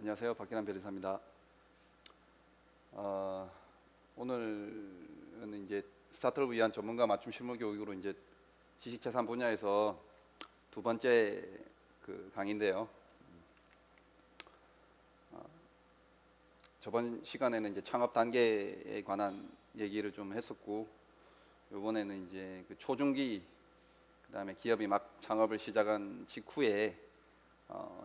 안녕하세요. 박기남 변호사입니다. 오늘은 이제 스타트업을 위한 전문가 맞춤 실무 교육으로 이제 지식재산 분야에서 두 번째 강의인데요. 저번 시간에는 이제 창업 단계에 관한 얘기를 좀 했었고, 이번에는 이제 초중기, 그다음에 기업이 막 창업을 시작한 직후에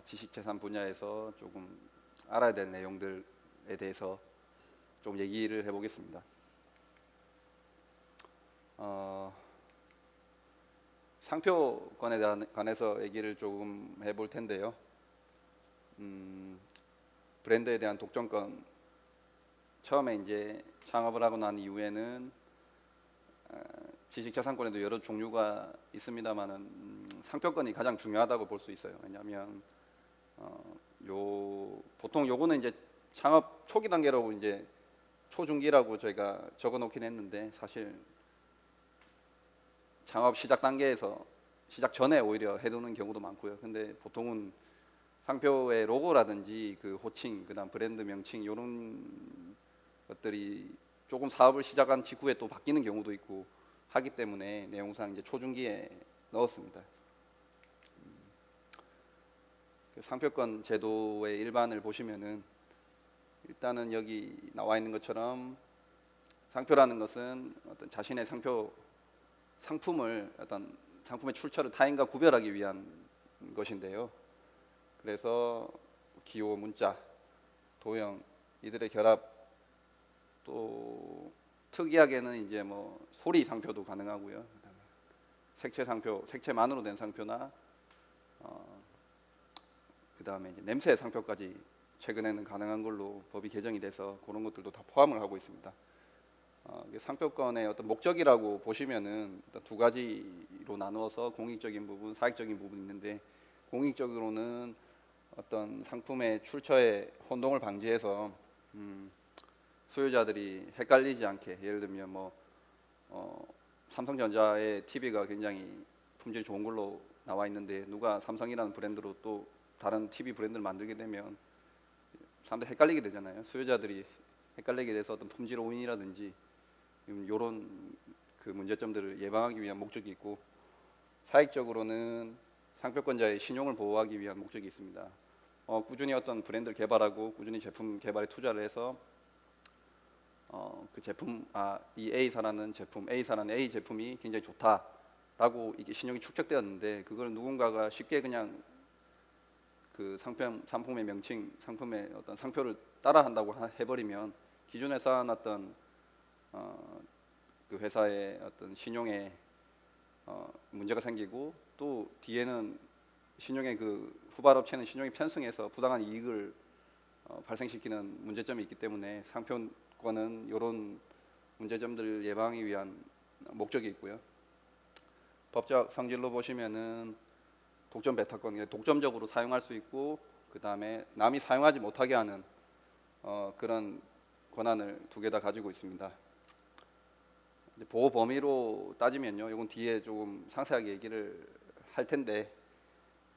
지식재산 분야에서 조금 알아야 될 내용들에 대해서 좀 얘기를 해보겠습니다. 상표권에 관해서 얘기를 조금 해볼 텐데요. 브랜드에 대한 독점권, 처음에 이제 창업을 하고 난 이후에는 지식자산권에도 여러 종류가 있습니다만은 상표권이 가장 중요하다고 볼 수 있어요. 왜냐하면 보통 요거는 이제 창업 초기 단계라고 이제 초중기라고 저희가 적어놓긴 했는데, 사실 창업 시작 단계에서 시작 전에 오히려 해두는 경우도 많고요. 근데 보통은 상표의 로고라든지 그 호칭, 그다음 브랜드 명칭 이런 것들이 조금 사업을 시작한 직후에 또 바뀌는 경우도 있고 하기 때문에 내용상 이제 초중기에 넣었습니다. 상표권 제도의 일반을 보시면은 일단은 여기 나와 있는 것처럼 상표라는 것은 어떤 자신의 상품을 어떤 상품의 출처를 타인과 구별하기 위한 것인데요. 그래서 기호, 문자, 도형 이들의 결합, 또 특이하게는 이제 뭐 소리 상표도 가능하고요. 색채 상표, 색채만으로 된 상표나 그다음에 이제 냄새 상표까지 최근에는 가능한 걸로 법이 개정이 돼서 그런 것들도 다 포함을 하고 있습니다. 상표권의 어떤 목적이라고 보시면은 두 가지로 나누어서 공익적인 부분, 사익적인 부분이 있는데, 공익적으로는 어떤 상품의 출처에 혼동을 방지해서 소유자들이 헷갈리지 않게, 예를 들면 삼성전자의 TV가 굉장히 품질이 좋은 걸로 나와 있는데 누가 삼성이라는 브랜드로 또 다른 TV 브랜드를 만들게 되면 사람들 헷갈리게 되잖아요. 소유자들이 헷갈리게 돼서 어떤 품질 오인이라든지 이런 그 문제점들을 예방하기 위한 목적이 있고, 사익적으로는 상표권자의 신용을 보호하기 위한 목적이 있습니다. 꾸준히 어떤 브랜드를 개발하고 꾸준히 제품 개발에 투자를 해서 그 제품, 이 A사라는 제품, A사라는 A 제품이 굉장히 좋다라고 이게 신용이 축적되었는데, 그걸 누군가가 쉽게 그냥 그 상품의 명칭, 상품의 어떤 상표를 따라한다고 해버리면 기존에 쌓아놨던 그 회사의 어떤 신용에 문제가 생기고, 또 뒤에는 신용의 그 후발업체는 신용이 편승해서 부당한 이익을 발생시키는 문제점이 있기 때문에 상표권은 이런 문제점들을 예방하기 위한 목적이 있고요. 법적 성질로 보시면은 독점 배타권, 독점적으로 사용할 수 있고, 그 다음에 남이 사용하지 못하게 하는 그런 권한을 두 개 다 가지고 있습니다. 보호 범위로 따지면요, 이건 뒤에 조금 상세하게 얘기를 할 텐데,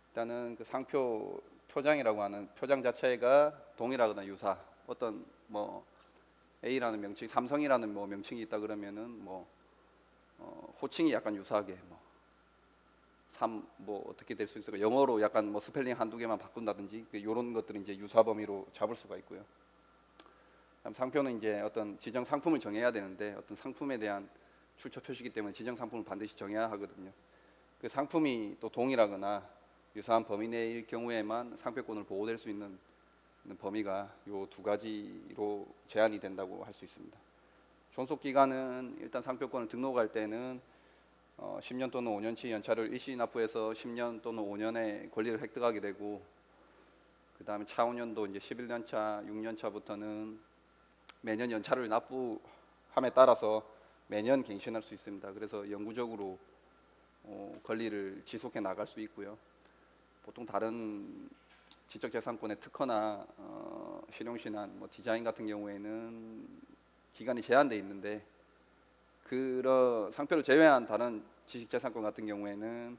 일단은 그 상표 표장이라고 하는 표장 자체가 동일하거나 유사, 어떤 A라는 명칭, 삼성이라는 명칭이 있다 그러면은 호칭이 약간 유사하게 어떻게 될 수 있을까? 영어로 약간 스펠링 한두 개만 바꾼다든지 이런 것들은 이제 유사 범위로 잡을 수가 있고요. 상표는 이제 어떤 지정 상품을 정해야 되는데, 어떤 상품에 대한 출처 표시이기 때문에 지정 상품을 반드시 정해야 하거든요. 그 상품이 또 동일하거나 유사한 범위 내일 경우에만 상표권을 보호될 수 있는 범위가 이 두 가지로 제한이 된다고 할 수 있습니다. 존속 기간은 일단 상표권을 등록할 때는 10년 또는 5년치 연차를 일시 납부해서 10년 또는 5년의 권리를 획득하게 되고, 그 다음에 차후년도 이제 11년차, 6년차부터는 매년 연차를 납부함에 따라서 매년 갱신할 수 있습니다. 그래서 영구적으로 권리를 지속해 나갈 수 있고요. 보통 다른 지적재산권의 특허나 실용신안, 디자인 같은 경우에는 기간이 제한돼 있는데, 그런 상표를 제외한 다른 지식재산권 같은 경우에는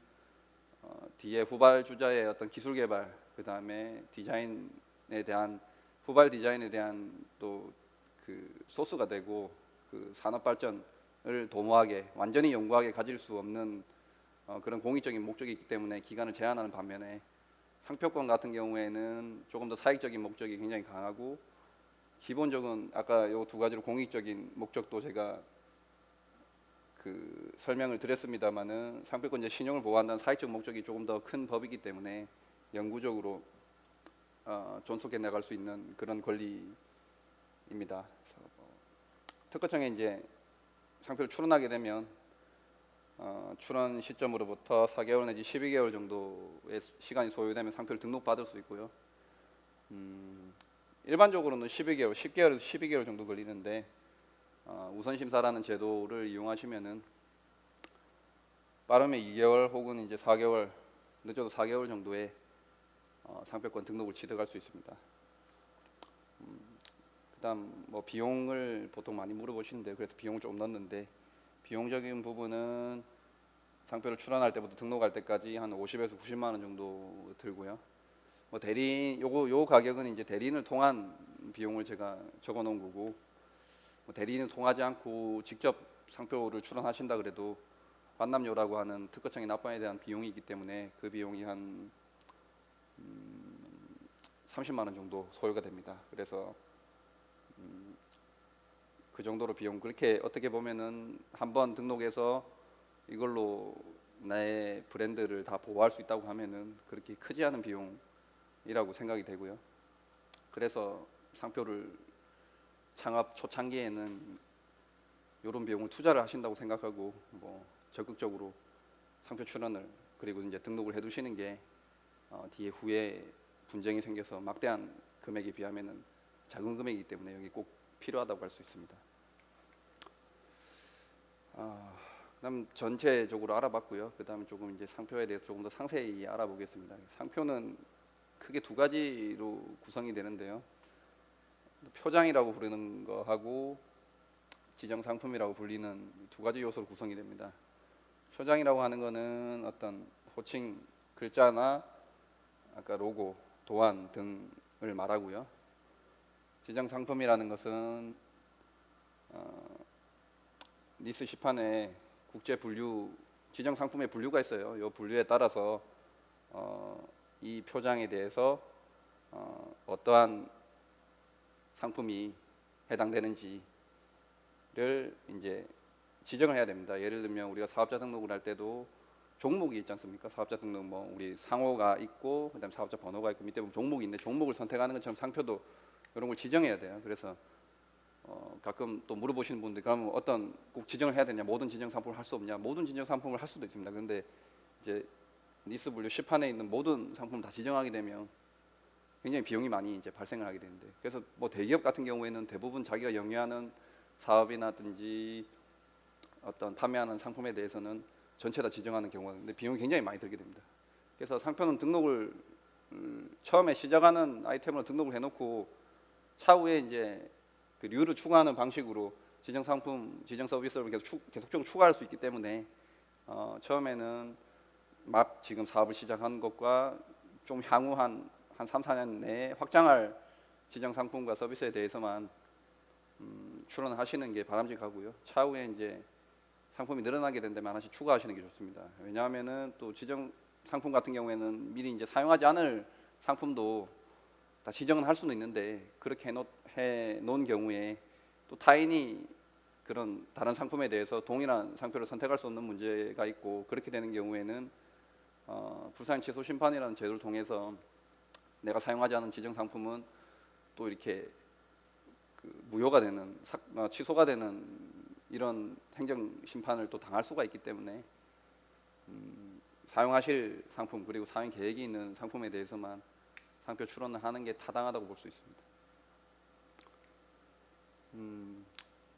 뒤에 후발주자의 어떤 기술 개발, 그 다음에 디자인 대한 후발 디자인에 대한 또 그 소스가 되고 그 산업 발전을 도모하게 완전히 영구하게 가질 수 없는 그런 공익적인 목적이 있기 때문에 기간을 제한하는 반면에 상표권 같은 경우에는 조금 더 사익적인 목적이 굉장히 강하고 기본적인 아까 요 두 가지로 공익적인 목적도 제가 그 설명을 드렸습니다마는 상표권자 신용을 보호한다는 사익적 목적이 조금 더 큰 법이기 때문에 영구적으로 존속해 나갈 수 있는 그런 권리입니다. 그래서 특허청에 이제 상표를 출원하게 되면 출원 시점으로부터 4개월 내지 12개월 정도의 시간이 소요되면 상표를 등록받을 수 있고요. 일반적으로는 12개월, 10개월에서 12개월 정도 걸리는데 우선심사라는 제도를 이용하시면은 빠르면 2개월 혹은 이제 4개월, 늦어도 4개월 정도에 상표권 등록을 취득할 수 있습니다. 그다음 뭐 비용을 보통 많이 물어보시는데 그래서 비용을 좀 넣었는데 비용적인 부분은 상표를 출원할 때부터 등록할 때까지 한 50에서 90만 원 정도 들고요. 뭐 대리 요 가격은 이제 대리인을 통한 비용을 제가 적어 놓은 거고 뭐 대리인을 통하지 않고 직접 상표를 출원하신다 그래도 반납료라고 하는 특허청의 납부에 대한 비용이 있기 때문에 그 비용이 한 30만 원 정도 소요가 됩니다. 그래서 그 정도로 비용 그렇게 어떻게 보면은 한번 등록해서 이걸로 나의 브랜드를 다 보호할 수 있다고 하면은 그렇게 크지 않은 비용이라고 생각이 되고요. 그래서 상표를 창업 초창기에는 이런 비용을 투자를 하신다고 생각하고 뭐 적극적으로 상표 출원을 그리고 이제 등록을 해두시는 게 뒤에 후에 분쟁이 생겨서 막대한 금액에 비하면은 작은 금액이기 때문에 여기 꼭 필요하다고 할 수 있습니다. 그다음 전체적으로 알아봤고요. 그다음에 조금 이제 상표에 대해서 조금 더 상세히 알아보겠습니다. 상표는 크게 두 가지로 구성이 되는데요. 표장이라고 부르는 거하고 지정 상품이라고 불리는 두 가지 요소로 구성이 됩니다. 표장이라고 하는 거는 어떤 호칭 글자나 아까 로고, 도안 등을 말하고요. 지정 상품이라는 것은 니스 시판에 국제 분류 지정 상품의 분류가 있어요. 이 분류에 따라서 이 표장에 대해서 어떠한 상품이 해당되는지를 이제 지정을 해야 됩니다. 예를 들면 우리가 사업자 등록을 할 때도 종목이 있지 않습니까? 사업자 등록 뭐 우리 상호가 있고 그다음 사업자 번호가 있고 밑에 보면 종목이 있는데 종목을 선택하는 것처럼 상표도 이런 걸 지정해야 돼요. 그래서 가끔 또 물어보시는 분들 그러면 어떤 꼭 지정을 해야 되냐? 모든 지정 상품을 할 수 없냐? 모든 지정 상품을 할 수도 있습니다. 그런데 이제 니스 분류 시판에 있는 모든 상품을 다 지정하게 되면 굉장히 비용이 많이 이제 발생을 하게 되는데 그래서 뭐 대기업 같은 경우에는 대부분 자기가 영위하는 사업이나든지 어떤 판매하는 상품에 대해서는 전체 다 지정하는 경우가 있는데 비용이 굉장히 많이 들게 됩니다. 그래서 상표는 등록을 처음에 시작하는 아이템으로 등록을 해놓고 차후에 이제 그 류를 추가하는 방식으로 지정 상품, 지정 서비스를 계속적으로 추가할 수 있기 때문에 처음에는 막 지금 사업을 시작하는 것과 좀 향후 한 3, 4년 내에 확장할 지정 상품과 서비스에 대해서만 출원하시는 게 바람직하고요. 차후에 이제 상품이 늘어나게 된다면 하나씩 추가하시는 게 좋습니다. 왜냐하면은 또 지정 상품 같은 경우에는 미리 이제 사용하지 않을 상품도 다 지정은 할 수는 있는데 그렇게 해 놓은 경우에 또 타인이 그런 다른 상품에 대해서 동일한 상표를 선택할 수 없는 문제가 있고 그렇게 되는 경우에는 불사행 취소 심판이라는 제도를 통해서 내가 사용하지 않은 지정 상품은 또 이렇게 그 무효가 되는 취소가 되는 이런 행정 심판을 또 당할 수가 있기 때문에 사용하실 상품 그리고 사용 계획이 있는 상품에 대해서만 상표 출원을 하는 게 타당하다고 볼 수 있습니다.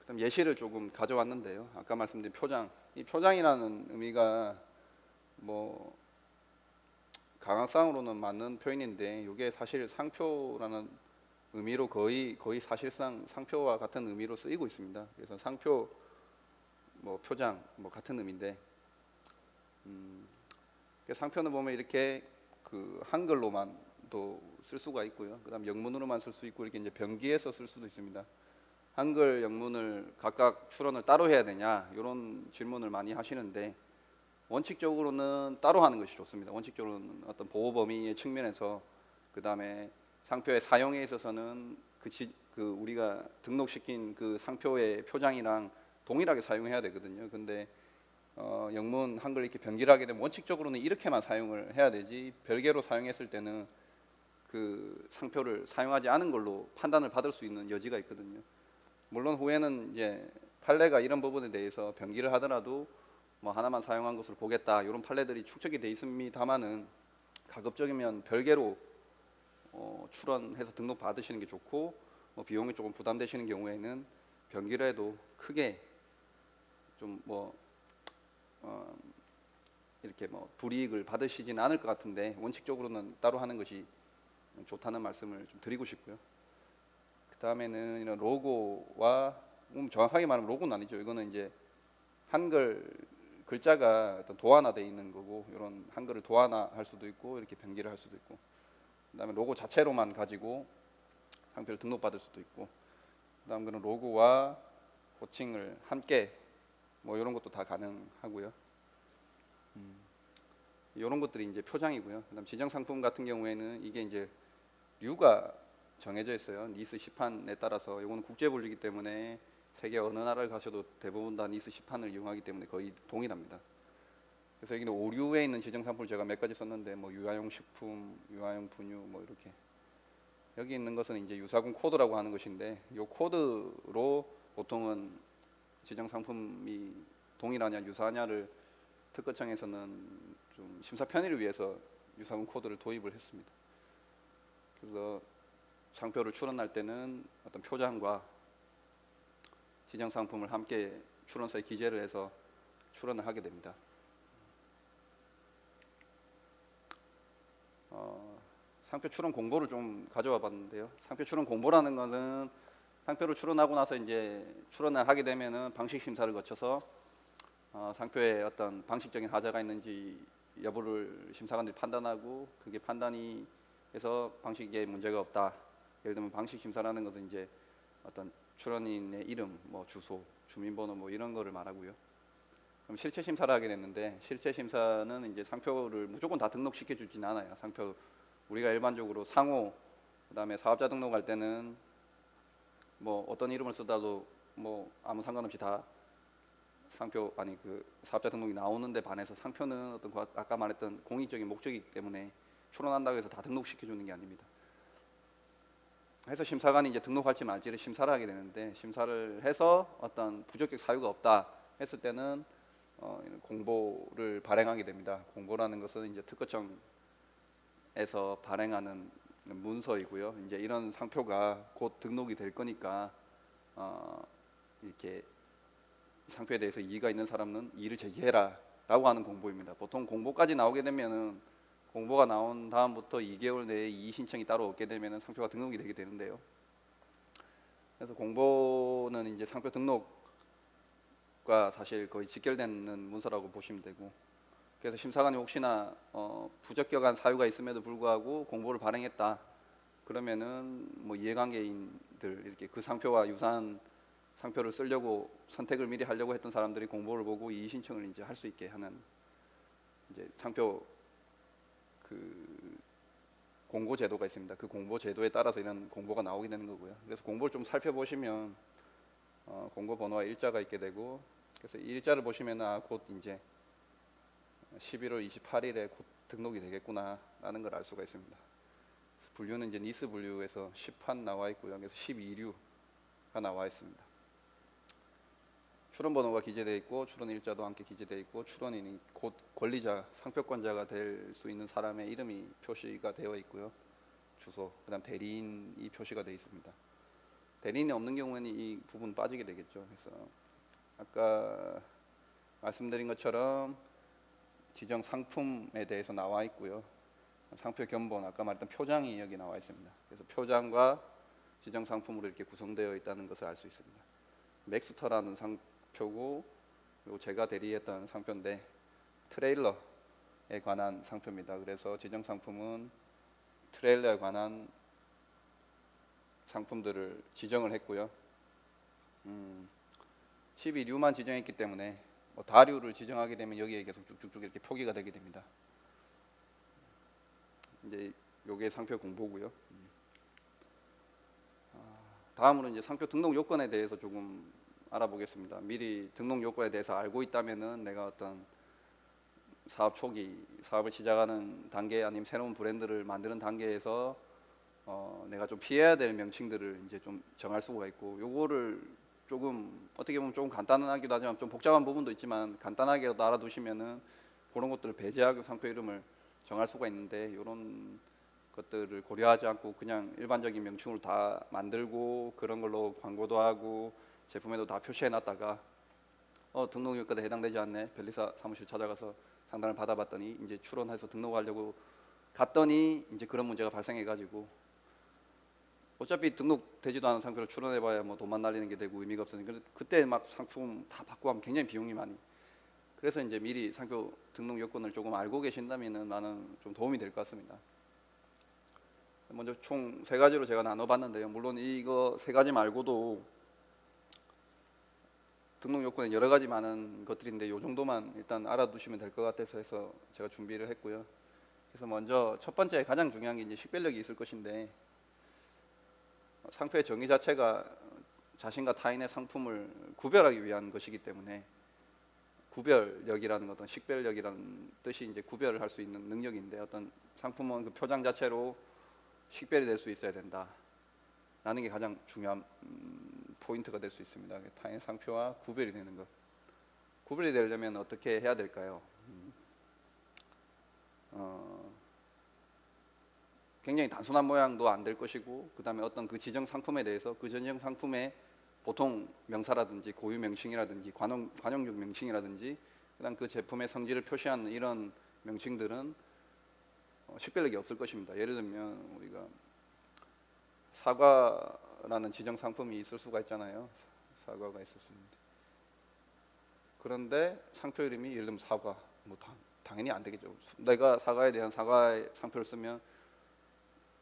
그다음 예시를 조금 가져왔는데요. 아까 말씀드린 표장, 이 표장이라는 의미가 뭐 강학상으로는 맞는 표현인데 이게 사실 상표라는 의미로 거의 사실상 상표와 같은 의미로 쓰이고 있습니다. 그래서 상표, 뭐 표장, 뭐 같은 의미인데 상표는 보면 이렇게 그 한글로만 한글도 쓸 수가 있고요. 그다음 영문으로만 쓸 수 있고 이렇게 이제 병기해서 쓸 수도 있습니다. 한글 영문을 각각 출원을 따로 해야 되냐 이런 질문을 많이 하시는데 원칙적으로는 따로 하는 것이 좋습니다. 원칙적으로는 어떤 보호 범위의 측면에서 그다음에 상표의 사용에 있어서는 그 우리가 등록시킨 그 상표의 표장이랑 동일하게 사용해야 되거든요. 근데 영문 한글 이렇게 병기를 하게 되면 원칙적으로는 이렇게만 사용을 해야 되지 별개로 사용했을 때는 그 상표를 사용하지 않은 걸로 판단을 받을 수 있는 여지가 있거든요. 물론 후에는 이제 판례가 이런 부분에 대해서 병기를 하더라도 뭐 하나만 사용한 것을 보겠다 이런 판례들이 축적이 돼 있습니다만은 가급적이면 별개로 출원해서 등록 받으시는 게 좋고 비용이 조금 부담되시는 경우에는 병기를 해도 크게 좀 이렇게 불이익을 받으시진 않을 것 같은데 원칙적으로는 따로 하는 것이 좋다는 말씀을 좀 드리고 싶고요. 그 다음에는 이런 로고와 정확하게 말하면 로고는 아니죠. 이거는 이제 한글 글자가 어떤 도안화되어 있는 거고 이런 한글을 도안화할 수도 있고 이렇게 병기를 할 수도 있고 그다음에 로고 자체로만 가지고 상표를 등록받을 수도 있고 그다음 그런 로고와 호칭을 함께 이런 것도 다 가능하고요. 이런 것들이 이제 표장이고요. 그다음 지정 상품 같은 경우에는 이게 이제 류가 정해져 있어요. 니스 시판에 따라서 이거는 국제 분류이기 때문에 세계 어느 나라를 가셔도 대부분 다 니스 시판을 이용하기 때문에 거의 동일합니다. 그래서 여기는 오류에 있는 지정 상품을 제가 몇 가지 썼는데 유아용 식품, 유아용 분유 이렇게 여기 있는 것은 이제 유사군 코드라고 하는 것인데 이 코드로 보통은 지정 상품이 동일하냐 유사하냐를 특허청에서는 좀 심사 편의를 위해서 유사군 코드를 도입을 했습니다. 그래서 상표를 출원할 때는 어떤 표장과 지정 상품을 함께 출원서에 기재를 해서 출원을 하게 됩니다. 상표 출원 공보를 좀 가져와 봤는데요. 상표 출원 공보라는 것은 상표를 출원하고 나서 이제 출원을 하게 되면은 방식 심사를 거쳐서 상표에 어떤 방식적인 하자가 있는지 여부를 심사관들이 판단하고 그게 판단이 해서 방식에 문제가 없다. 예를 들면 방식 심사라는 것은 이제 어떤 출원인의 이름, 주소, 주민번호 이런 거를 말하고요. 그럼 실체 심사를 하게 됐는데 실체 심사는 이제 상표를 무조건 다 등록시켜 주진 않아요. 상표 우리가 일반적으로 상호 그다음에 사업자 등록할 때는 어떤 이름을 쓰다도 아무 상관없이 다 상표 그 사업자 등록이 나오는데 반해서 상표는 어떤 아까 말했던 공익적인 목적이기 때문에 출원한다고 해서 다 등록시켜 주는 게 아닙니다. 해서 심사관이 이제 등록할지 말지를 심사를 하게 되는데 심사를 해서 어떤 부적격 사유가 없다 했을 때는 공보를 발행하게 됩니다. 공보라는 것은 이제 특허청에서 발행하는 문서이고요. 이제 이런 상표가 곧 등록이 될 거니까 이렇게 상표에 대해서 이의가 있는 사람은 이의를 제기해라라고 하는 공보입니다. 보통 공보까지 나오게 되면은 공보가 나온 다음부터 2개월 내에 이의 신청이 따로 없게 되면은 상표가 등록이 되게 되는데요. 그래서 공보는 이제 상표 등록과 사실 거의 직결되는 문서라고 보시면 되고, 그래서 심사관이 혹시나 부적격한 사유가 있음에도 불구하고 공보를 발행했다 그러면은 이해관계인들 이렇게 그 상표와 유사한 상표를 쓰려고 선택을 미리 하려고 했던 사람들이 공보를 보고 이의 신청을 이제 할 수 있게 하는 이제 상표 그 공고 제도가 있습니다. 그 공보 제도에 따라서 이런 공보가 나오게 되는 거고요. 그래서 공보를 좀 살펴보시면 공고 번호와 일자가 있게 되고, 그래서 이 일자를 보시면 곧 이제 11월 28일에 곧 등록이 되겠구나라는 걸 알 수가 있습니다. 분류는 이제 니스 분류에서 10판 나와 있고요. 그래서 12류가 나와 있습니다. 출원 번호가 기재되어 있고 출원 일자도 함께 기재되어 있고 출원인이 곧 권리자, 상표권자가 될 수 있는 사람의 이름이 표시가 되어 있고요. 주소, 그다음 대리인이 표시가 되어 있습니다. 대리인이 없는 경우에는 이 부분 빠지게 되겠죠. 그래서 아까 말씀드린 것처럼 지정 상품에 대해서 나와 있고요. 상표 견본, 아까 말했던 표장이 여기 나와 있습니다. 그래서 표장과 지정 상품으로 이렇게 구성되어 있다는 것을 알 수 있습니다. 맥스터라는 상표고, 그리고 제가 대리했던 상표인데 트레일러에 관한 상표입니다. 그래서 지정 상품은 트레일러에 관한 상품들을 지정을 했고요. 12류만 지정했기 때문에 뭐 다류를 지정하게 되면 여기에 계속 쭉쭉쭉 이렇게 표기가 되게 됩니다. 이제 요게 상표 공보고요. 다음으로 이제 상표 등록 요건에 대해서 조금 알아보겠습니다. 미리 등록 요건에 대해서 알고 있다면은 내가 어떤 사업 초기, 사업을 시작하는 단계 아니면 새로운 브랜드를 만드는 단계에서 내가 좀 피해야 될 명칭들을 이제 좀 정할 수가 있고, 요거를 조금 어떻게 보면 조금 간단하기도 하지만 좀 복잡한 부분도 있지만 간단하게 알아두시면은 그런 것들을 배제하고 상표 이름을 정할 수가 있는데, 이런 것들을 고려하지 않고 그냥 일반적인 명칭으로 다 만들고 그런 걸로 광고도 하고 제품에도 다 표시해 놨다가 등록 요건에 해당되지 않네, 변리사 사무실 찾아가서 상담을 받아봤더니 이제 출원해서 등록하려고 갔더니 이제 그런 문제가 발생해 가지고 어차피 등록되지도 않은 상표를 출원해봐야 뭐 돈만 날리는 게 되고 의미가 없으니까 그때 막 상품 다 바꾸고 하면 굉장히 비용이 많이. 그래서 이제 미리 상표 등록 요건을 조금 알고 계신다면은 나는 좀 도움이 될 것 같습니다. 먼저 총 세 가지로 제가 나눠봤는데요. 물론 이거 세 가지 말고도 등록 요건에 여러 가지 많은 것들인데 이 정도만 일단 알아두시면 될 것 같아서 해서 제가 준비를 했고요. 그래서 먼저 첫 번째 가장 중요한 게 이제 식별력이 있을 것인데, 상표의 정의 자체가 자신과 타인의 상품을 구별하기 위한 것이기 때문에 구별력이라는 어떤 식별력이라는 뜻이 이제 구별을 할 수 있는 능력인데, 어떤 상품은 그 표장 자체로 식별이 될 수 있어야 된다 라는 게 가장 중요한 포인트가 될 수 있습니다. 타인의 상표와 구별이 되는 것. 구별이 되려면 어떻게 해야 될까요? 굉장히 단순한 모양도 안 될 것이고, 그 다음에 어떤 그 지정 상품에 대해서 그 지정 상품의 보통 명사라든지 고유 명칭이라든지 관용적 명칭이라든지 그다음 그 제품의 성질을 표시하는 이런 명칭들은 식별력이 없을 것입니다. 예를 들면 우리가 사과라는 지정 상품이 있을 수가 있잖아요. 사과가 있을 수 있는데, 그런데 상표 이름이 예를 들면 사과, 뭐 당연히 안 되겠죠. 내가 사과에 대한 사과의 상표를 쓰면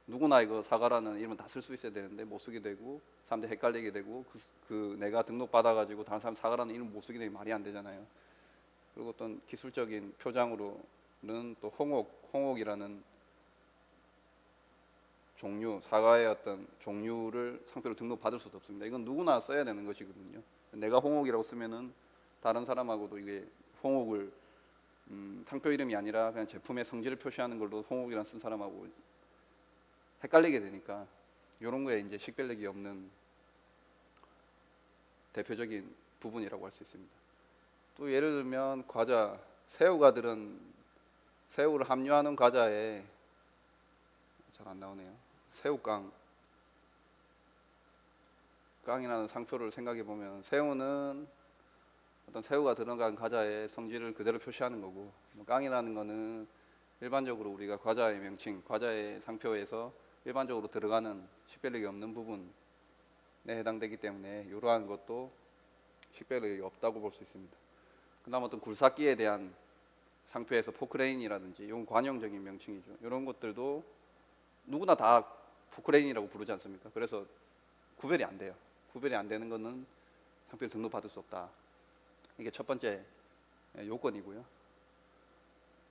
누구나 이거 사과라는 이름은 다 쓸 수 있어야 되는데 못 쓰게 되고 사람들이 헷갈리게 되고 그 내가 등록 받아가지고 다른 사람 사과라는 이름 못 쓰게 되면 말이 안 되잖아요. 그리고 어떤 기술적인 표장으로는 또 홍옥이라는 종류, 사과의 어떤 종류를 상표로 등록 받을 수도 없습니다. 이건 누구나 써야 되는 것이거든요. 내가 홍옥이라고 쓰면은 다른 사람하고도 이게 홍옥을 상표 이름이 아니라 그냥 제품의 성질을 표시하는 걸로 홍옥이라는 쓴 사람하고 헷갈리게 되니까 이런 거에 이제 식별력이 없는 대표적인 부분이라고 할 수 있습니다. 또 예를 들면 과자, 새우가 들은 새우를 함유하는 과자에 잘 안 나오네요. 새우깡, 깡이라는 상표를 생각해 보면 새우는 어떤 새우가 들어간 과자의 성질을 그대로 표시하는 거고, 깡이라는 거는 일반적으로 우리가 과자의 명칭, 과자의 상표에서 일반적으로 들어가는 식별력이 없는 부분에 해당되기 때문에 이러한 것도 식별력이 없다고 볼 수 있습니다. 그다음 어떤 굴삭기에 대한 상표에서 포크레인이라든지 이건 관용적인 명칭이죠. 이런 것들도 누구나 다 포크레인이라고 부르지 않습니까? 그래서 구별이 안 돼요. 구별이 안 되는 것은 상표를 등록받을 수 없다. 이게 첫 번째 요건이고요.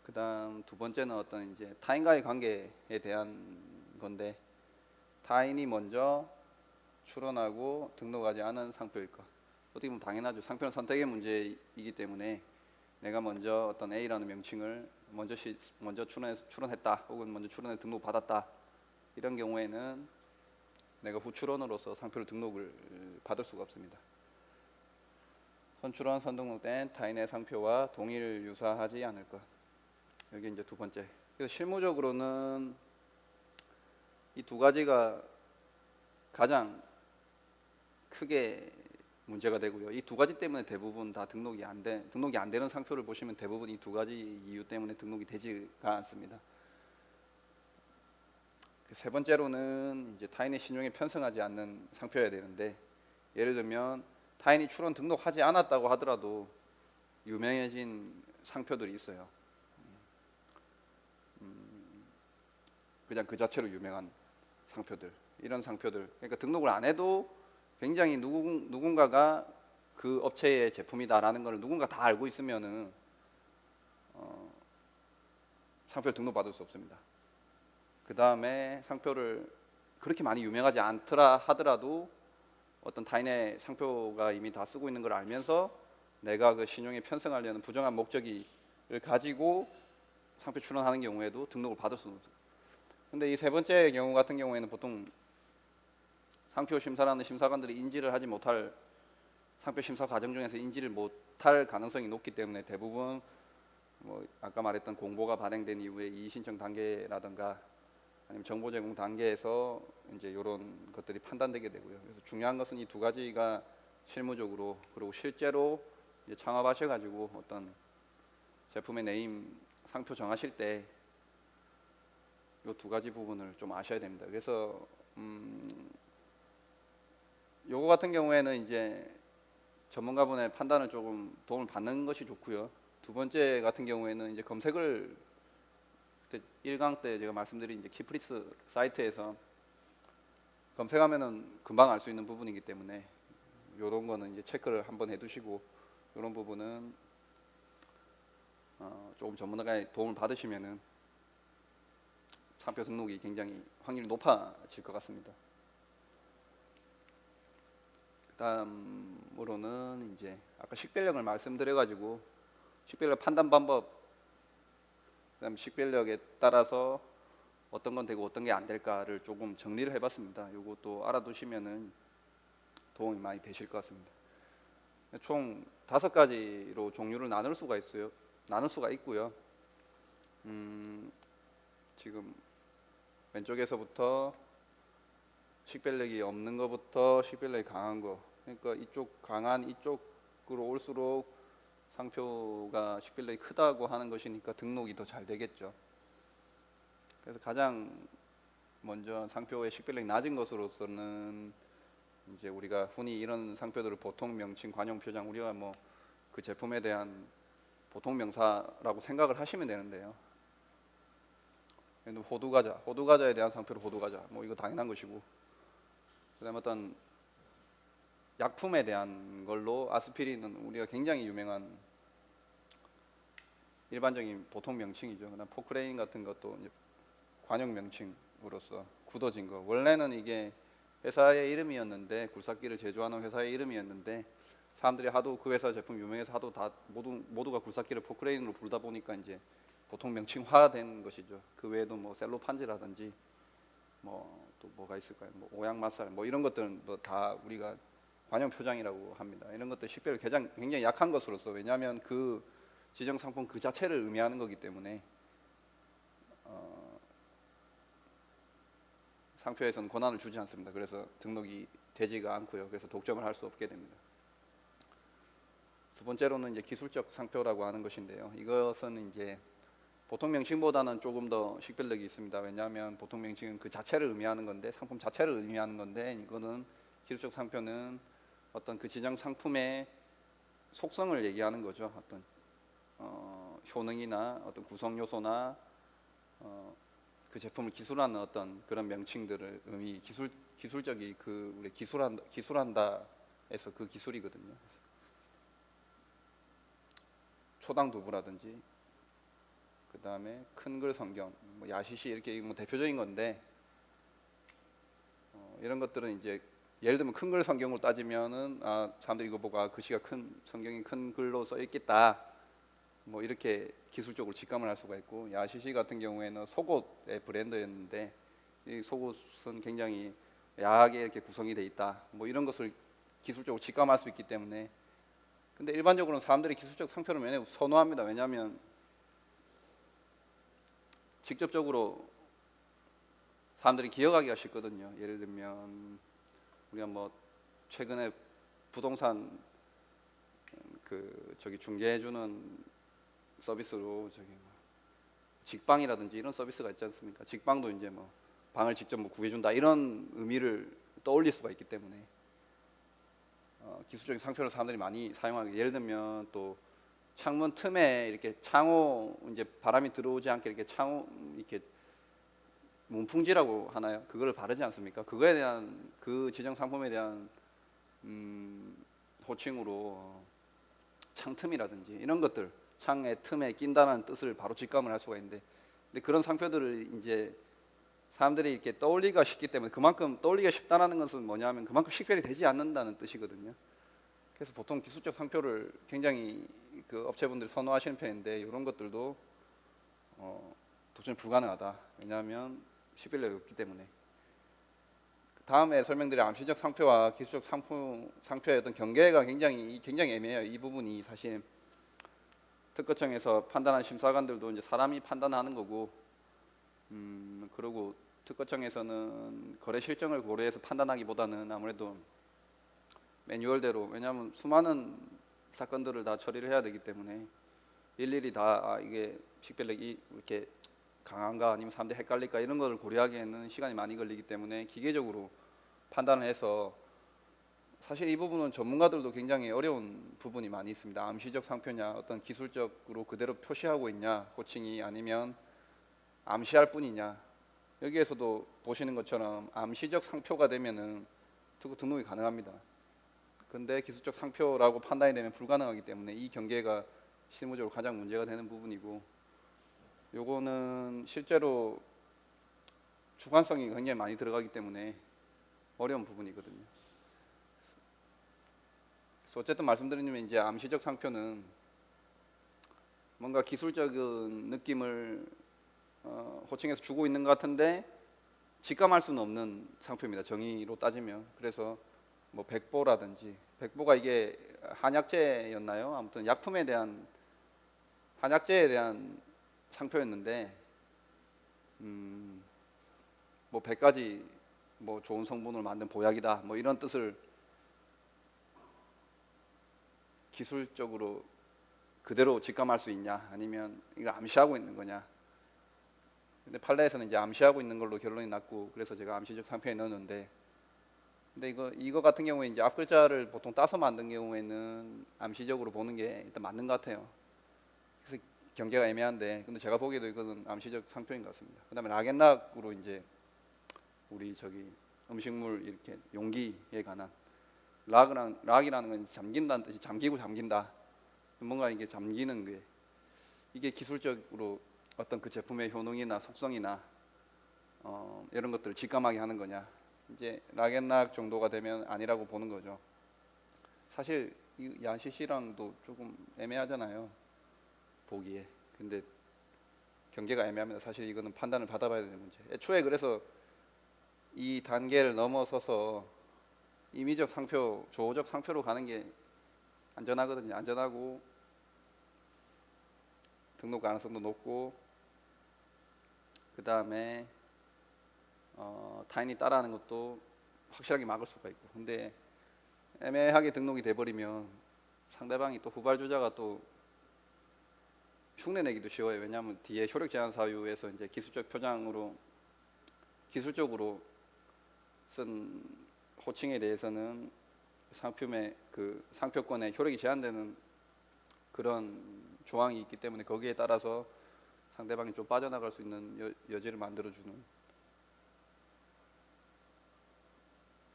그다음 두 번째는 어떤 이제 타인과의 관계에 대한 건데, 타인이 먼저 출원하고 등록하지 않은 상표일 것. 어떻게 보면 당연하죠. 상표는 선택의 문제이기 때문에 내가 먼저 어떤 A라는 명칭을 먼저 출원했다, 혹은 먼저 출원해서 등록받았다, 이런 경우에는 내가 후출원으로서 상표를 등록을 받을 수가 없습니다. 선출원, 선등록된 타인의 상표와 동일 유사하지 않을 것. 여기 이제 두 번째. 그래서 실무적으로는 이 두 가지가 가장 크게 문제가 되고요. 이 두 가지 때문에 대부분 다 등록이 안 되는 상표를 보시면 대부분 이 두 가지 이유 때문에 등록이 되지가 않습니다. 세 번째로는 이제 타인의 신용에 편승하지 않는 상표여야 되는데, 예를 들면 타인이 출원 등록하지 않았다고 하더라도 유명해진 상표들이 있어요. 그냥 그 자체로 유명한 상표들, 이런 상표들. 그러니까 등록을 안 해도 굉장히 누군가가 그 업체의 제품이다라는 걸 누군가 다 알고 있으면은 상표를 등록받을 수 없습니다. 그 다음에 상표를 그렇게 많이 유명하지 않더라 하더라도 어떤 타인의 상표가 이미 다 쓰고 있는 걸 알면서 내가 그 신용에 편승하려는 부정한 목적을 가지고 상표 출원하는 경우에도 등록을 받을 수는 없어요. 근데 이 세 번째 경우 같은 경우에는 보통 상표 심사라는 심사관들이 인지를 하지 못할, 상표 심사 과정 중에서 인지를 못할 가능성이 높기 때문에 대부분 뭐 아까 말했던 공보가 발행된 이후에 이의 신청 단계라든가 아니면 정보 제공 단계에서 이제 이런 것들이 판단되게 되고요. 그래서 중요한 것은 이 두 가지가 실무적으로, 그리고 실제로 이제 창업하셔가지고 어떤 제품의 네임 상표 정하실 때 이 두 가지 부분을 좀 아셔야 됩니다. 그래서 요거 같은 경우에는 이제 전문가분의 판단을 조금 도움을 받는 것이 좋고요. 두 번째 같은 경우에는 이제 검색을 그때 1강 때 제가 말씀드린 이제 키프리스 사이트에서 검색하면은 금방 알 수 있는 부분이기 때문에 요런 거는 이제 체크를 한번 해두시고, 요런 부분은 조금 전문가의 도움을 받으시면은 상표 등록이 굉장히 확률이 높아질 것 같습니다. 그다음으로는 이제 아까 식별력을 말씀드려가지고 식별력 판단 방법, 그다음 식별력에 따라서 어떤 건 되고 어떤 게 안 될까를 조금 정리를 해봤습니다. 요것도 알아두시면은 도움이 많이 되실 것 같습니다. 총 5가지로 종류를 나눌 수가 있어요. 나눌 수가 있고요. 지금 왼쪽에서부터 식별력이 없는 것부터 식별력이 강한 거. 그러니까 이쪽 강한 이쪽으로 올수록 상표가 식별력이 크다고 하는 것이니까 등록이 더 잘 되겠죠. 그래서 가장 먼저 상표의 식별력이 낮은 것으로서는 이제 우리가 흔히 이런 상표들을 보통 명칭, 관용 표장, 우리가 뭐 그 제품에 대한 보통 명사라고 생각을 하시면 되는데요. 호두과자에 대한 상표로 호두과자, 뭐 이거 당연한 것이고, 그다음에 어떤 약품에 대한 걸로 아스피린은 우리가 굉장히 유명한 일반적인 보통 명칭이죠. 그다음 포크레인 같은 것도 이제 관용 명칭으로서 굳어진 거. 원래는 이게 회사의 이름이었는데, 굴삭기를 제조하는 회사의 이름이었는데 사람들이 하도 그 회사 제품 유명해서 하도 다 모두가 굴삭기를 포크레인으로 부르다 보니까 이제 보통 명칭화된 것이죠. 그 외에도 뭐 셀로판지라든지 뭐 또 뭐가 있을까요? 뭐 오양맛살 뭐 이런 것들은 뭐 다 우리가 관용 표장이라고 합니다. 이런 것들 식별이 굉장히 약한 것으로서, 왜냐하면 그 지정 상품 그 자체를 의미하는 거기 때문에 상표에서는 권한을 주지 않습니다. 그래서 등록이 되지가 않고요. 그래서 독점을 할 수 없게 됩니다. 두 번째로는 이제 기술적 상표라고 하는 것인데요. 이것은 이제 보통 명칭보다는 조금 더 식별력이 있습니다. 왜냐하면 보통 명칭은 그 자체를 의미하는 건데, 상품 자체를 의미하는 건데, 이거는 기술적 상표는 어떤 그 지정 상품의 속성을 얘기하는 거죠. 어떤 효능이나 어떤 구성 요소나 그 제품을 기술하는 어떤 그런 명칭들을 기술적이 그 우리 기술한다에서 그 기술이거든요. 초당 두부라든지 그 다음에 큰글 성경, 뭐 야시시 이렇게 뭐 대표적인 건데 이런 것들은 이제 예를 들면 큰글 성경으로 따지면은 사람들이 이거 보고 글씨가 성경이 큰 글로 써 있겠다, 뭐 이렇게 기술적으로 직감을 할 수가 있고, 야시시 같은 경우에는 속옷의 브랜드였는데 이 속옷은 굉장히 야하게 이렇게 구성이 돼 있다, 뭐 이런 것을 기술적으로 직감할 수 있기 때문에. 근데 일반적으로는 사람들이 기술적 상표를 매우 선호합니다. 왜냐하면 직접적으로 사람들이 기억하기가 쉽거든요. 예를 들면 우리가 뭐 최근에 부동산 중개해주는 서비스로 직방이라든지 이런 서비스가 있지 않습니까? 직방도 이제 뭐 방을 직접 뭐 구해준다 이런 의미를 떠올릴 수가 있기 때문에 기술적인 상표를 사람들이 많이 사용하게. 예를 들면 또 창문 틈에 이렇게 창호, 이제 바람이 들어오지 않게 이렇게 창호 이렇게 문풍지라고 하나요? 그걸 바르지 않습니까? 그거에 대한 그 지정 상품에 대한 호칭으로 창틈이라든지 이런 것들, 창의 틈에 낀다는 뜻을 바로 직감을 할 수가 있는데, 근데 그런 상표들을 이제 사람들이 이렇게 떠올리기가 쉽기 때문에, 그만큼 떠올리기가 쉽다는 것은 뭐냐면 그만큼 식별이 되지 않는다는 뜻이거든요. 그래서 보통 기술적 상표를 굉장히 그 업체분들이 선호하시는 편인데, 이런 것들도 도저히 불가능하다. 왜냐하면 식별력이 없기 때문에. 다음에 설명드릴 암시적 상표와 기술적 상표의 어떤 경계가 굉장히 애매해요. 이 부분이 사실 특허청에서 판단한 심사관들도 이제 사람이 판단하는 거고, 그리고 특허청에서는 거래 실정을 고려해서 판단하기보다는 아무래도 매뉴얼대로, 왜냐하면 수많은 사건들을 다 처리를 해야 되기 때문에 일일이 다 이게 식별력이 이렇게 강한가 아니면 사람들이 헷갈릴까 이런 거를 고려하기에는 시간이 많이 걸리기 때문에 기계적으로 판단을 해서, 사실 이 부분은 전문가들도 굉장히 어려운 부분이 많이 있습니다. 암시적 상표냐, 어떤 기술적으로 그대로 표시하고 있냐, 호칭이, 아니면 암시할 뿐이냐. 여기에서도 보시는 것처럼 암시적 상표가 되면은 등록이 가능합니다. 근데 기술적 상표라고 판단이 되면 불가능하기 때문에 이 경계가 실무적으로 가장 문제가 되는 부분이고, 요거는 실제로 주관성이 굉장히 많이 들어가기 때문에 어려운 부분이거든요. 그래서 어쨌든 말씀드리면 이제 암시적 상표는 뭔가 기술적인 느낌을 호칭해서 주고 있는 것 같은데 직감할 수는 없는 상표입니다. 정의로 따지면. 그래서 뭐 백보라든지, 백보가 이게 한약재였나요? 아무튼 약품에 대한, 한약재에 대한 상표였는데, 뭐 100가지 뭐 좋은 성분을 만든 보약이다, 뭐 이런 뜻을 기술적으로 그대로 직감할 수 있냐, 아니면 이거 암시하고 있는 거냐. 근데 판례에서는 이제 암시하고 있는 걸로 결론이 났고, 그래서 제가 암시적 상표에 넣었는데, 근데 이거 같은 경우에 이제 앞글자를 보통 따서 만든 경우에는 암시적으로 보는 게 일단 맞는 것 같아요. 그래서 경계가 애매한데, 근데 제가 보기에도 이거는 암시적 상표인 것 같습니다. 그다음에 락앤락으로 이제 우리 저기 음식물 이렇게 용기에 관한, 락이라는 건 잠긴다는 뜻이, 잠기고 잠긴다. 뭔가 이게 잠기는 게, 이게 기술적으로 어떤 그 제품의 효능이나 속성이나 이런 것들을 직감하게 하는 거냐. 이제 락앤락 정도가 되면 아니라고 보는 거죠. 사실 이 야시시랑도 조금 애매하잖아요, 보기에. 근데 경계가 애매합니다. 사실 이거는 판단을 받아봐야 되는 문제. 애초에 그래서 이 단계를 넘어서서 임의적 상표, 조어적 상표로 가는 게 안전하거든요. 안전하고 등록 가능성도 높고, 그 다음에 타인이 따라하는 것도 확실하게 막을 수가 있고. 근데 애매하게 등록이 돼버리면 상대방이 또 후발주자가 또 흉내내기도 쉬워요. 왜냐하면 뒤에 효력 제한 사유에서 이제 기술적 표장으로, 기술적으로 쓴 호칭에 대해서는 상품의 그 상표권의 효력이 제한되는 그런 조항이 있기 때문에, 거기에 따라서 상대방이 좀 빠져나갈 수 있는 여지를 만들어주는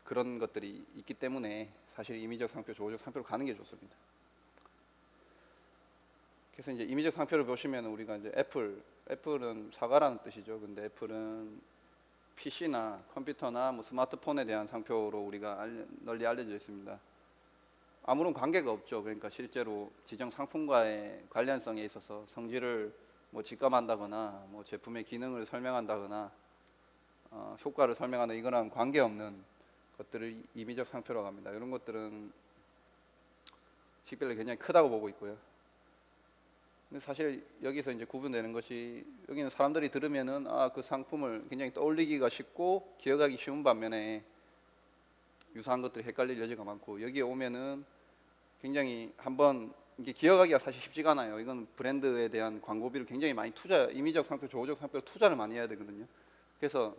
그런 것들이 있기 때문에 사실 임의적 상표, 조어적 상표로 가는 게 좋습니다. 그래서 이제 임의적 상표를 보시면 우리가 이제 애플은 사과라는 뜻이죠. 근데 애플은 PC나 컴퓨터나 뭐 스마트폰에 대한 상표로 우리가 널리 알려져 있습니다. 아무런 관계가 없죠. 그러니까 실제로 지정 상품과의 관련성에 있어서 성질을 뭐 직감한다거나, 뭐 제품의 기능을 설명한다거나, 효과를 설명하는 이거랑 관계없는 것들을 임의적 상표라고 합니다. 이런 것들은 식별력이 굉장히 크다고 보고 있고요. 근데 사실 여기서 이제 구분되는 것이, 여기는 사람들이 들으면은 그 상품을 굉장히 떠올리기가 쉽고 기억하기 쉬운 반면에 유사한 것들이 헷갈릴 여지가 많고, 여기에 오면은 굉장히 한번 이게 기억하기가 사실 쉽지가 않아요. 이건 브랜드에 대한 광고비를 굉장히 많이 임의적 상표, 조어적 상표로 투자를 많이 해야 되거든요. 그래서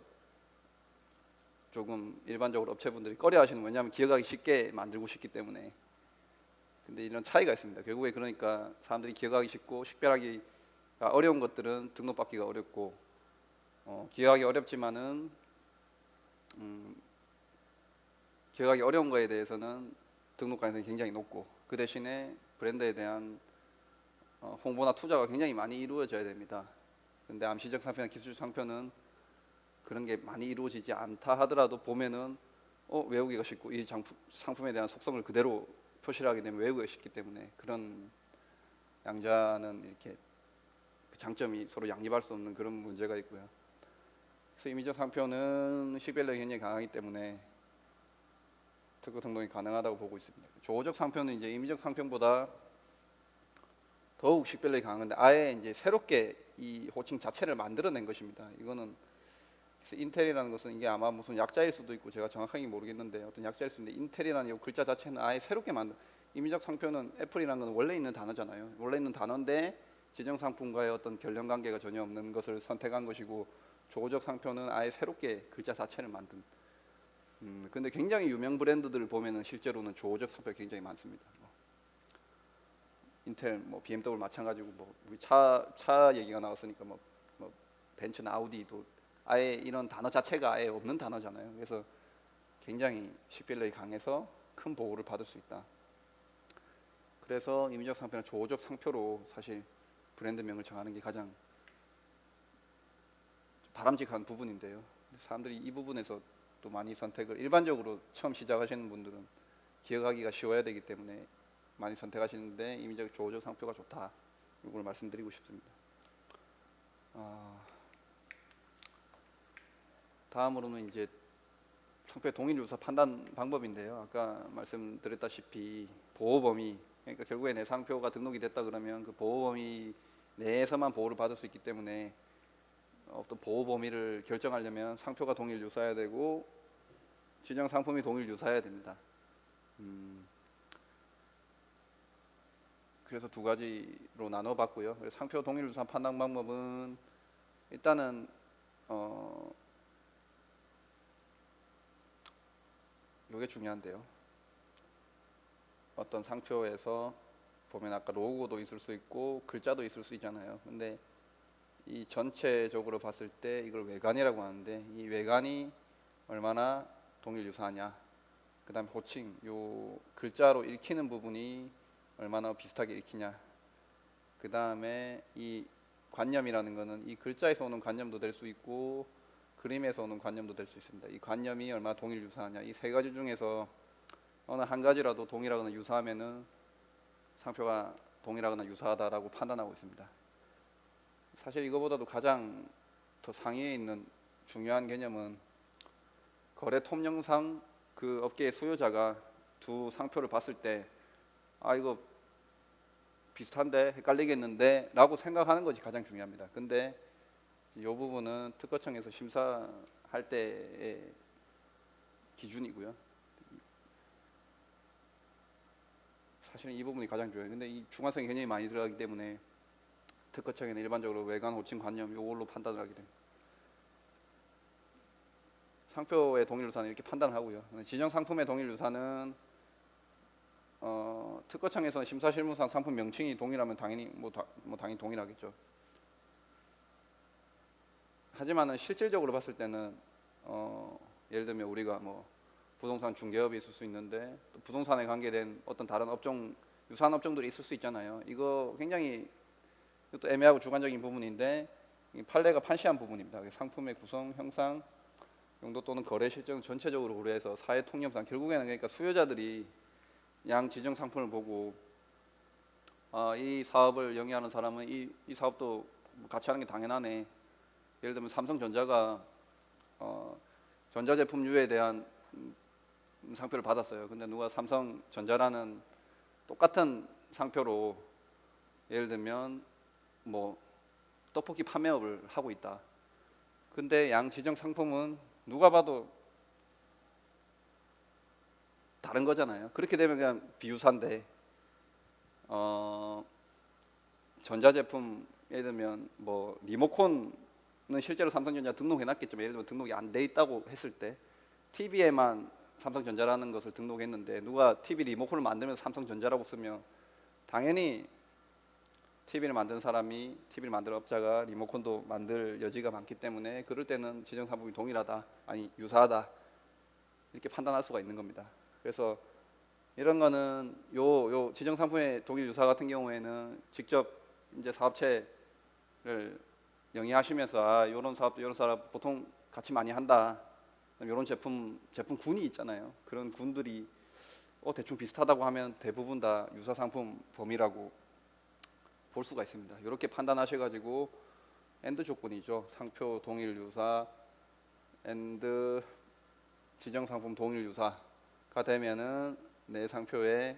조금 일반적으로 업체분들이 꺼려하시는 거냐면, 왜냐하면 기억하기 쉽게 만들고 싶기 때문에. 근데 이런 차이가 있습니다. 결국에 그러니까 사람들이 기억하기 쉽고 식별하기가 어려운 것들은 등록받기가 어렵고, 기억하기 어렵지만은 기억하기 어려운 거에 대해서는 등록 가능성이 굉장히 높고, 그 대신에 브랜드에 대한 홍보나 투자가 굉장히 많이 이루어져야 됩니다. 근데 암시적 상표나 기술적 상표는 그런 게 많이 이루어지지 않다 하더라도 보면은 외우기가 쉽고, 이 상품에 대한 속성을 그대로 표시를 하게 되면 외우기가 쉽기 때문에, 그런 양자는 이렇게 그 장점이 서로 양립할 수 없는 그런 문제가 있고요. 그래서 임의적 상표는 식별력이 굉장히 강하기 때문에 특허 등록이 가능하다고 보고 있습니다. 조어적 상표는 이제 임의적 상표보다 더욱 식별력이 강한데, 아예 이제 새롭게 이 호칭 자체를 만들어낸 것입니다. 이거는 그래서 인텔이라는 것은, 이게 아마 무슨 약자일 수도 있고 제가 정확하게 모르겠는데 어떤 약자일 수 있는데, 인텔이라는 이 글자 자체는 아예 새롭게 만든, 임의적 상표는 애플이라는 건 원래 있는 단어잖아요. 원래 있는 단어인데 지정 상품과의 어떤 결연 관계가 전혀 없는 것을 선택한 것이고, 조어적 상표는 아예 새롭게 글자 자체를 만든. 근데 굉장히 유명 브랜드들을 보면은 실제로는 조어적 상표가 굉장히 많습니다. 인텔, BMW 마찬가지고, 우리 차 얘기가 나왔으니까 벤츠나 아우디도 아예 이런 단어 자체가 아예 없는 단어잖아요. 그래서 굉장히 식별력이 강해서 큰 보호를 받을 수 있다. 그래서 임의적 상표나 조어적 상표로 사실 브랜드명을 정하는 게 가장 바람직한 부분인데요. 사람들이 이 부분에서 또 많이 선택을, 일반적으로 처음 시작하시는 분들은 기억하기가 쉬워야 되기 때문에 많이 선택하시는데, 임의적 조어적 상표가 좋다, 이걸 말씀드리고 싶습니다. 다음으로는 이제 상표의 동일 유사 판단 방법인데요. 아까 말씀드렸다시피 보호 범위, 그러니까 결국에 내 상표가 등록이 됐다 그러면 그 보호 범위 내에서만 보호를 받을 수 있기 때문에, 어떤 보호 범위를 결정하려면 상표가 동일 유사해야 되고 지정 상품이 동일 유사해야 됩니다. 그래서 두 가지로 나눠봤고요. 상표 동일 유사 판단 방법은, 일단은 이게 중요한데요. 어떤 상표에서 보면 아까 로고도 있을 수 있고 글자도 있을 수 있잖아요. 근데 이 전체적으로 봤을 때 이걸 외관이라고 하는데, 이 외관이 얼마나 동일 유사하냐, 그 다음에 호칭, 요 글자로 읽히는 부분이 얼마나 비슷하게 읽히냐, 그 다음에 이 관념이라는 거는 이 글자에서 오는 관념도 될 수 있고 그림에서 오는 관념도 될 수 있습니다. 이 관념이 얼마나 동일 유사하냐, 이 세 가지 중에서 어느 한 가지라도 동일하거나 유사하면은 상표가 동일하거나 유사하다라고 판단하고 있습니다. 사실 이거보다도 가장 더 상위에 있는 중요한 개념은, 거래 통념상 그 업계의 수요자가 두 상표를 봤을 때 이거 비슷한데 헷갈리겠는데 라고 생각하는 것이 가장 중요합니다. 근데 이 부분은 특허청에서 심사할 때의 기준이고요. 사실은 이 부분이 가장 중요해요. 근데 이 중화성이 굉장히 많이 들어가기 때문에 특허청에는 일반적으로 외관, 호칭, 관념 이걸로 판단을 하게 됩니다. 상표의 동일 유사는 이렇게 판단을 하고요. 지정 상품의 동일 유사는 특허청에서는 심사 실무상 상품 명칭이 동일하면 당연히 당연히 동일하겠죠. 하지만은 실질적으로 봤을 때는 예를 들면 우리가 부동산 중개업이 있을 수 있는데, 또 부동산에 관계된 어떤 다른 업종, 유사한 업종들이 있을 수 있잖아요. 이거 굉장히 또 애매하고 주관적인 부분인데, 판례가 판시한 부분입니다. 상품의 구성, 형상, 용도 또는 거래 실정 전체적으로 고려해서 사회 통념상, 결국에는 그러니까 수요자들이 양 지정 상품을 보고 이 사업을 영위하는 사람은 이 사업도 같이 하는 게 당연하네. 예를 들면 삼성전자가 전자제품류에 대한 상표를 받았어요. 근데 누가 삼성전자라는 똑같은 상표로 예를 들면 떡볶이 판매업을 하고 있다. 근데 양 지정 상품은 누가 봐도 다른 거잖아요. 그렇게 되면 그냥 비유사인데, 전자제품 예를 들면 리모컨은 실제로 삼성전자 등록해놨겠지만, 예를 들면 등록이 안 돼 있다고 했을 때 TV에만 삼성전자라는 것을 등록했는데 누가 TV 리모컨을 만들면서 삼성전자라고 쓰면 당연히 TV를 만든 사람이 TV를 만드는 업자가 리모컨도 만들 여지가 많기 때문에 그럴 때는 지정 상품이 동일하다, 아니 유사하다 이렇게 판단할 수가 있는 겁니다. 그래서 이런 거는 요 지정 상품의 동일 유사 같은 경우에는 직접 이제 사업체를 영위하시면서 이런 사업도 이런 사업 보통 같이 많이 한다. 이런 제품군이 있잖아요. 그런 군들이 대충 비슷하다고 하면 대부분 다 유사 상품 범위라고 볼 수가 있습니다. 이렇게 판단하셔가지고 엔드 조건이죠. 상표 동일 유사, 엔드 지정 상품 동일 유사가 되면은 내 상표의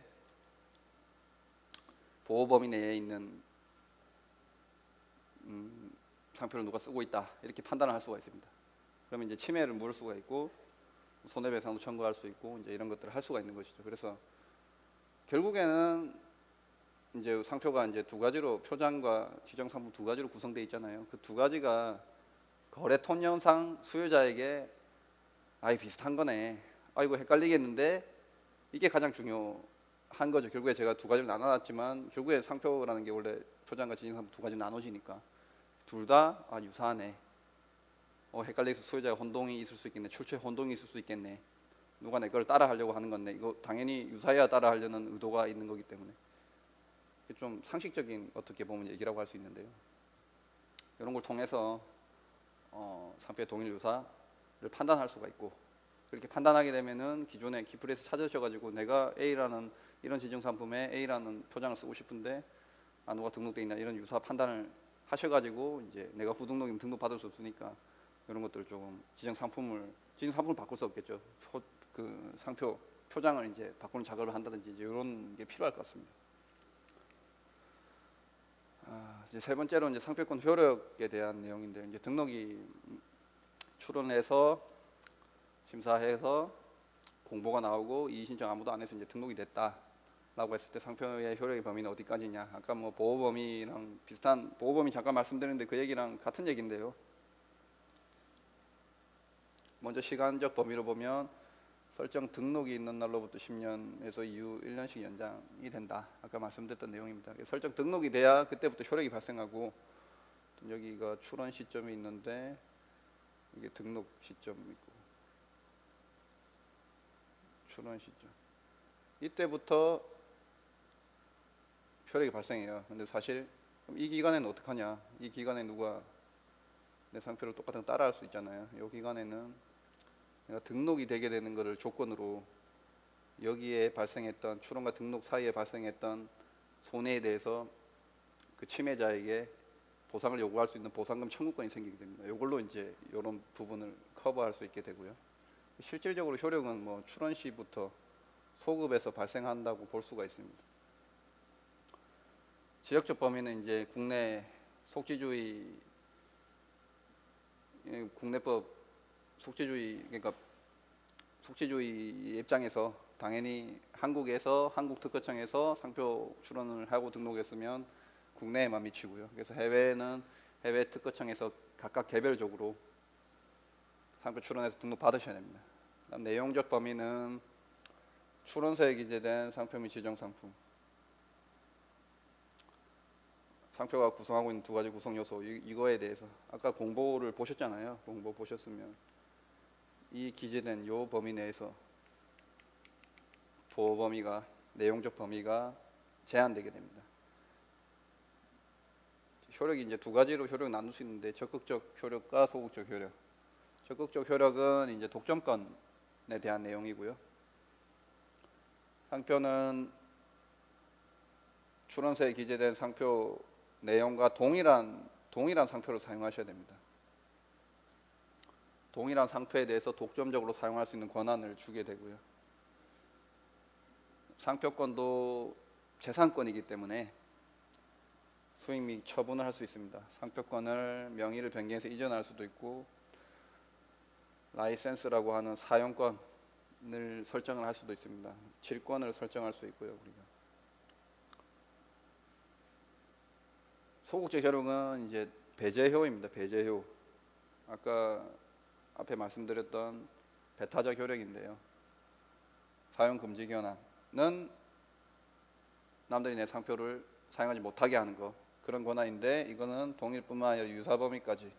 보호 범위 내에 있는 상표를 누가 쓰고 있다 이렇게 판단을 할 수가 있습니다. 그러면 이제 침해를 물을 수가 있고 손해배상도 청구할 수 있고 이제 이런 것들을 할 수가 있는 것이죠. 그래서 결국에는 이제 상표가 이제 두 가지로 표장과 지정 상품 두 가지로 구성되어 있잖아요. 그 두 가지가 거래 통념상 수요자에게 아이 비슷한 거네. 아이고 헷갈리겠는데 이게 가장 중요한 거죠. 결국에 제가 두 가지를 나눠놨지만 결국에 상표라는 게 원래 표장과 지정 상품 두 가지 나눠지니까 둘 다 유사하네. 헷갈려서 수요자가 혼동이 있을 수 있겠네. 출처에 혼동이 있을 수 있겠네. 누가 내 걸 따라 하려고 하는 건데 이거 당연히 유사해야 따라 하려는 의도가 있는 거기 때문에 좀 상식적인 어떻게 보면 얘기라고 할 수 있는데요. 이런 걸 통해서 상표의 동일 유사를 판단할 수가 있고 그렇게 판단하게 되면은 기존에 키플에서 찾으셔가지고 내가 A라는 이런 지정 상품에 A라는 표장을 쓰고 싶은데 누가 등록돼 있나 이런 유사 판단을 하셔가지고 이제 내가 후등록이면 등록 받을 수 없으니까 이런 것들을 조금 지정 상품을 바꿀 수 없겠죠. 그 상표 표장을 이제 바꾸는 작업을 한다든지 이제 이런 게 필요할 것 같습니다. 이제 세 번째로 이제 상표권 효력에 대한 내용인데 이제 등록이 출원해서 심사해서 공보가 나오고 이의 신청 아무도 안 해서 이제 등록이 됐다라고 했을 때 상표의 효력의 범위는 어디까지냐? 아까 뭐 보호 범위랑 비슷한 보호 범위 잠깐 말씀드렸는데 그 얘기랑 같은 얘기인데요. 먼저 시간적 범위로 보면 설정 등록이 있는 날로부터 10년에서 이후 1년씩 연장이 된다. 아까 말씀드렸던 내용입니다. 설정 등록이 돼야 그때부터 효력이 발생하고 여기가 출원 시점이 있는데 이게 등록 시점 있고 출원 시점 이때부터 효력이 발생해요. 근데 사실 이 기간에는 어떡하냐? 이 기간에 누가 내 상표를 똑같은 거 따라할 수 있잖아요. 이 기간에는 내가 등록이 되게 되는 것을 조건으로 여기에 발생했던 출원과 등록 사이에 발생했던 손해에 대해서 그 침해자에게 보상을 요구할 수 있는 보상금 청구권이 생기게 됩니다. 이걸로 이제 이런 부분을 커버할 수 있게 되고요. 실질적으로 효력은 뭐 출원 시부터 소급에서 발생한다고 볼 수가 있습니다. 지역적 범위는 이제 국내 국내법 그러니까 속죄주의 입장에서 당연히 한국에서 한국특허청에서 상표 출원을 하고 등록했으면 국내에만 미치고요. 그래서 해외는 해외 특허청에서 각각 개별적으로 상표 출원해서 등록 받으셔야 됩니다. 그다음 내용적 범위는 출원서에 기재된 상표 및 지정 상품, 상표가 구성하고 있는 두 가지 구성 요소 이거에 대해서 아까 공보를 보셨잖아요. 공보 보셨으면 이 기재된 요 범위 내에서 보호 범위가 내용적 범위가 제한되게 됩니다. 효력이 이제 두 가지로 효력 나눌 수 있는데 적극적 효력과 소극적 효력. 적극적 효력은 이제 독점권에 대한 내용이고요. 상표는 출원서에 기재된 상표 내용과 동일한 상표를 사용하셔야 됩니다. 동일한 상표에 대해서 독점적으로 사용할 수 있는 권한을 주게 되고요. 상표권도 재산권이기 때문에 수익 및 처분을 할 수 있습니다. 상표권을 명의를 변경해서 이전할 수도 있고 라이센스라고 하는 사용권을 설정을 할 수도 있습니다. 질권을 설정할 수 있고요. 우리가 소극적 효력은 이제 배제효입니다. 배제효. 아까 앞에 말씀드렸던 배타적 효력인데요. 사용 금지 권한은 남들이 내 상표를 사용하지 못하게 하는 거. 그런 권한인데 이거는 동일뿐만 아니라 유사 범위까지.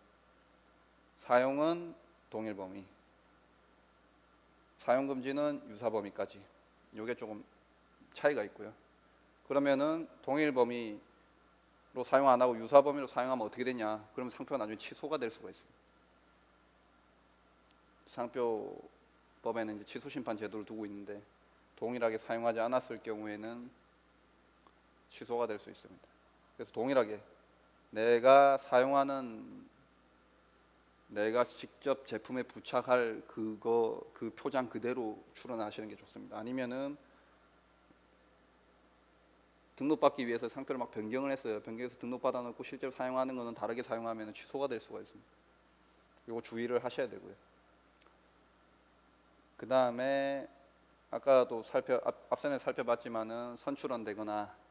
사용은 동일 범위, 사용 금지는 유사 범위까지. 이게 조금 차이가 있고요. 그러면은 동일 범위로 사용 안 하고 유사 범위로 사용하면 어떻게 되냐? 그러면 상표가 나중에 취소가 될 수가 있습니다. 상표법에는 이제 취소 심판 제도를 두고 있는데 동일하게 사용하지 않았을 경우에는 취소가 될 수 있습니다. 그래서 동일하게 내가 직접 제품에 부착할 그 표장 그대로 출원하시는 게 좋습니다. 아니면은 등록받기 위해서 상표를 막 변경을 했어요. 변경해서 등록받아 놓고 실제로 사용하는 거는 다르게 사용하면 취소가 될 수가 있습니다. 이거 주의를 하셔야 되고요. 그 다음에 아까도 앞선에 살펴봤지만은 선출원되거나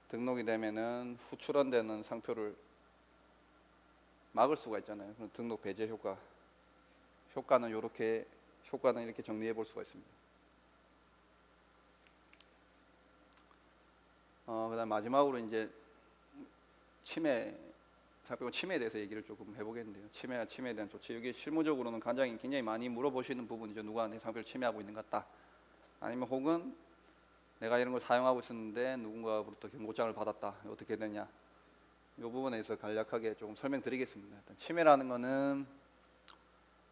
등록이 되면은 후출원되는 상표를 막을 수가 있잖아요. 그럼 등록 배제 효과는 이렇게 정리해 볼 수가 있습니다. 그다음 마지막으로 이제 상표권 침해에 대해서 얘기를 조금 해보겠는데요. 침해에 대한 조치. 여기 실무적으로는 굉장히 많이 물어보시는 부분이죠. 누가 내 상표를 침해하고 있는 것 같다. 아니면 혹은 내가 이런 걸 사용하고 있었는데 누군가로부터 경고장을 받았다. 어떻게 되냐? 이 부분에서 간략하게 조금 설명드리겠습니다. 일단 침해라는 것은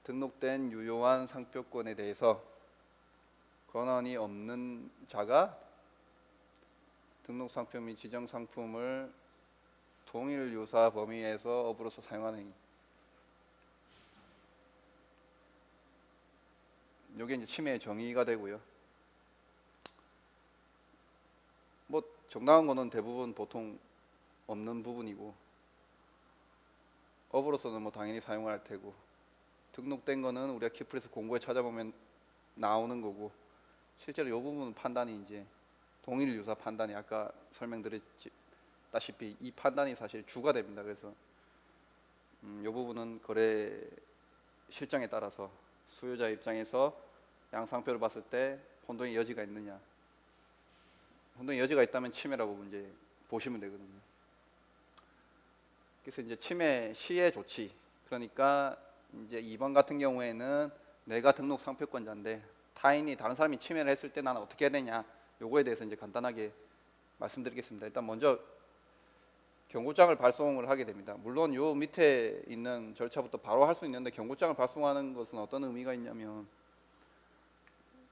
등록된 유효한 상표권에 대해서 권한이 없는 자가 등록 상표 및 지정 상품을 동일 유사 범위에서 업으로서 사용하는 행위. 이게 이제 침해의 정의가 되고요. 뭐 정당한 거는 대부분 보통 없는 부분이고 업으로서는 뭐 당연히 사용을 할 테고 등록된 거는 우리가 키플에서 공고에 찾아보면 나오는 거고 실제로 이 부분 판단이 이제 동일 유사 판단이 아까 설명드렸다시피 이 판단이 사실 주가 됩니다. 그래서 이 부분은 거래 실정에 따라서 수요자 입장에서 양상표를 봤을 때 혼동의 여지가 있느냐, 혼동의 여지가 있다면 침해라고 이제 보시면 되거든요. 그래서 이제 침해 시의 조치, 그러니까 이제 2번 같은 경우에는 내가 등록 상표권자인데 타인이 다른 사람이 침해를 했을 때 나는 어떻게 해야 되냐, 요거에 대해서 이제 간단하게 말씀드리겠습니다. 일단 먼저 경고장을 발송을 하게 됩니다. 물론 요 밑에 있는 절차부터 바로 할 수 있는데 경고장을 발송하는 것은 어떤 의미가 있냐면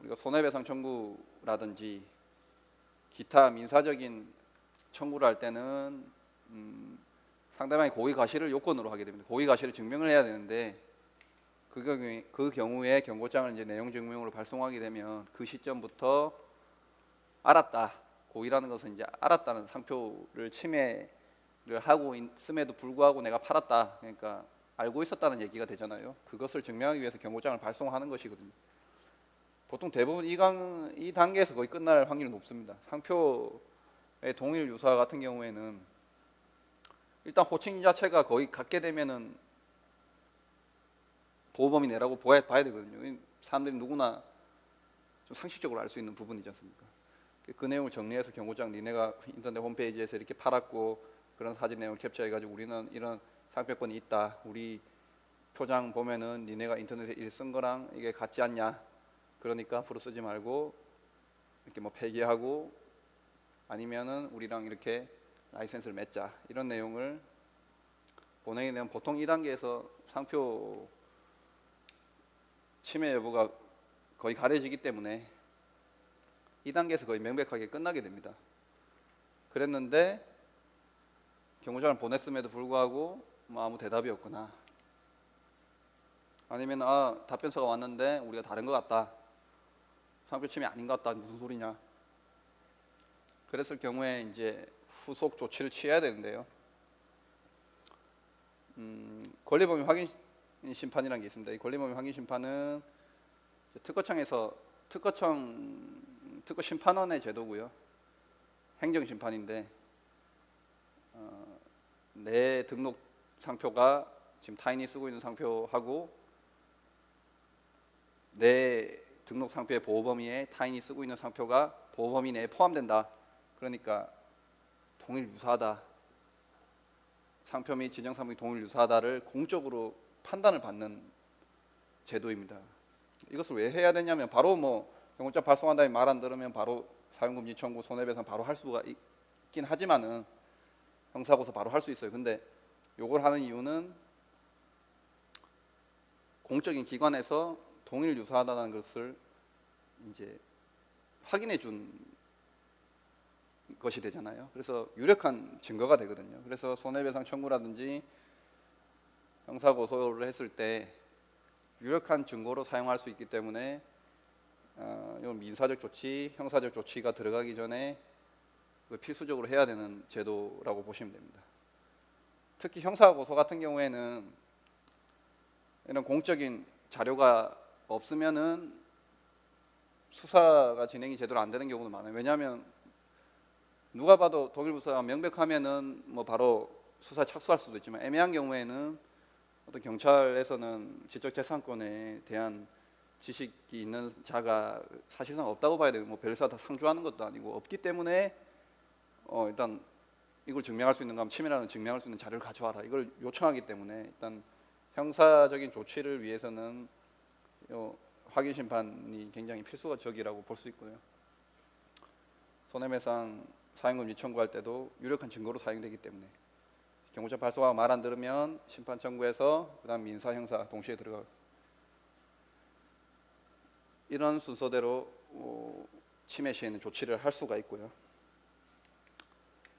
우리가 손해배상 청구라든지 기타 민사적인 청구를 할 때는 상대방의 고의 가시를 요건으로 하게 됩니다. 고의 가시를 증명을 해야 되는데 그 경우에 경고장을 이제 내용 증명으로 발송하게 되면 그 시점부터 알았다. 고의라는 것은 이제 알았다는 상표를 침해를 하고 있음에도 불구하고 내가 팔았다. 그러니까 알고 있었다는 얘기가 되잖아요. 그것을 증명하기 위해서 경고장을 발송하는 것이거든요. 보통 대부분 이 단계에서 거의 끝날 확률이 높습니다. 상표의 동일 유사 같은 경우에는 일단 호칭 자체가 거의 같게 되면은 보호범위 내라고 봐야 되거든요. 사람들이 누구나 좀 상식적으로 알 수 있는 부분이지 않습니까? 그 내용을 정리해서 경고장 니네가 인터넷 홈페이지에서 이렇게 팔았고 그런 사진 내용을 캡처해가지고 우리는 이런 상표권이 있다. 우리 표장 보면은 니네가 인터넷에 일 쓴 거랑 이게 같지 않냐. 그러니까 앞으로 쓰지 말고 이렇게 뭐 폐기하고 아니면은 우리랑 이렇게 라이센스를 맺자. 이런 내용을 보내게 되면 보통 2단계에서 상표 침해 여부가 거의 가려지기 때문에 2단계에서 거의 명백하게 끝나게 됩니다. 그랬는데 경고장을 보냈음에도 불구하고 뭐 아무 대답이 없거나 아니면 답변서가 왔는데 우리가 다른 것 같다. 상표 침해 아닌 것 같다. 무슨 소리냐. 그랬을 경우에 이제 후속 조치를 취해야 되는데요. 권리범위 확인 심판이라는 게 있습니다. 이 권리범위 확인 심판은 특허청에서 특허 심판원의 제도고요. 행정 심판인데 내 등록 상표가 지금 타인이 쓰고 있는 상표하고 내 등록 상표의 보호 범위에 타인이 쓰고 있는 상표가 보호 범위 내에 포함된다. 그러니까 동일 유사하다. 상표 및 지정 상품이 동일 유사하다를 공적으로 판단을 받는 제도입니다. 이것을 왜 해야 되냐면 바로 뭐 경고장 발송한 다음에 말 안 들으면 바로 사용금지 청구, 손해배상 바로 할 수가 있긴 하지만은 형사고소 바로 할 수 있어요. 근데 요걸 하는 이유는 공적인 기관에서 동일 유사하다는 것을 이제 확인해 준 것이 되잖아요. 그래서 유력한 증거가 되거든요. 그래서 손해배상 청구라든지 형사고소를 했을 때 유력한 증거로 사용할 수 있기 때문에 이건 민사적 조치, 형사적 조치가 들어가기 전에 필수적으로 해야 되는 제도라고 보시면 됩니다. 특히 형사고소 같은 경우에는 이런 공적인 자료가 없으면은 수사가 진행이 제대로 안 되는 경우도 많아요. 왜냐하면 누가 봐도 동일부사가 명백하면은 뭐 바로 수사에 착수할 수도 있지만 애매한 경우에는 어떤 경찰에서는 지적재산권에 대한 지식이 있는 자가 사실상 없다고 봐야 되고 뭐 별사 다 상주하는 것도 아니고 없기 때문에 일단 이걸 증명할 수 있는 거 하면 침해라는 증명할 수 있는 자료를 가져와라 이걸 요청하기 때문에 일단 형사적인 조치를 위해서는 확인 심판이 굉장히 필수적이라고 볼 수 있고요. 손해배상 사용금지 청구할 때도 유력한 증거로 사용되기 때문에 경고장 발송하고 말 안 들으면 심판 청구해서 그다음 민사 형사 동시에 들어가고 이런 순서대로 침해 시에는 조치를 할 수가 있고요.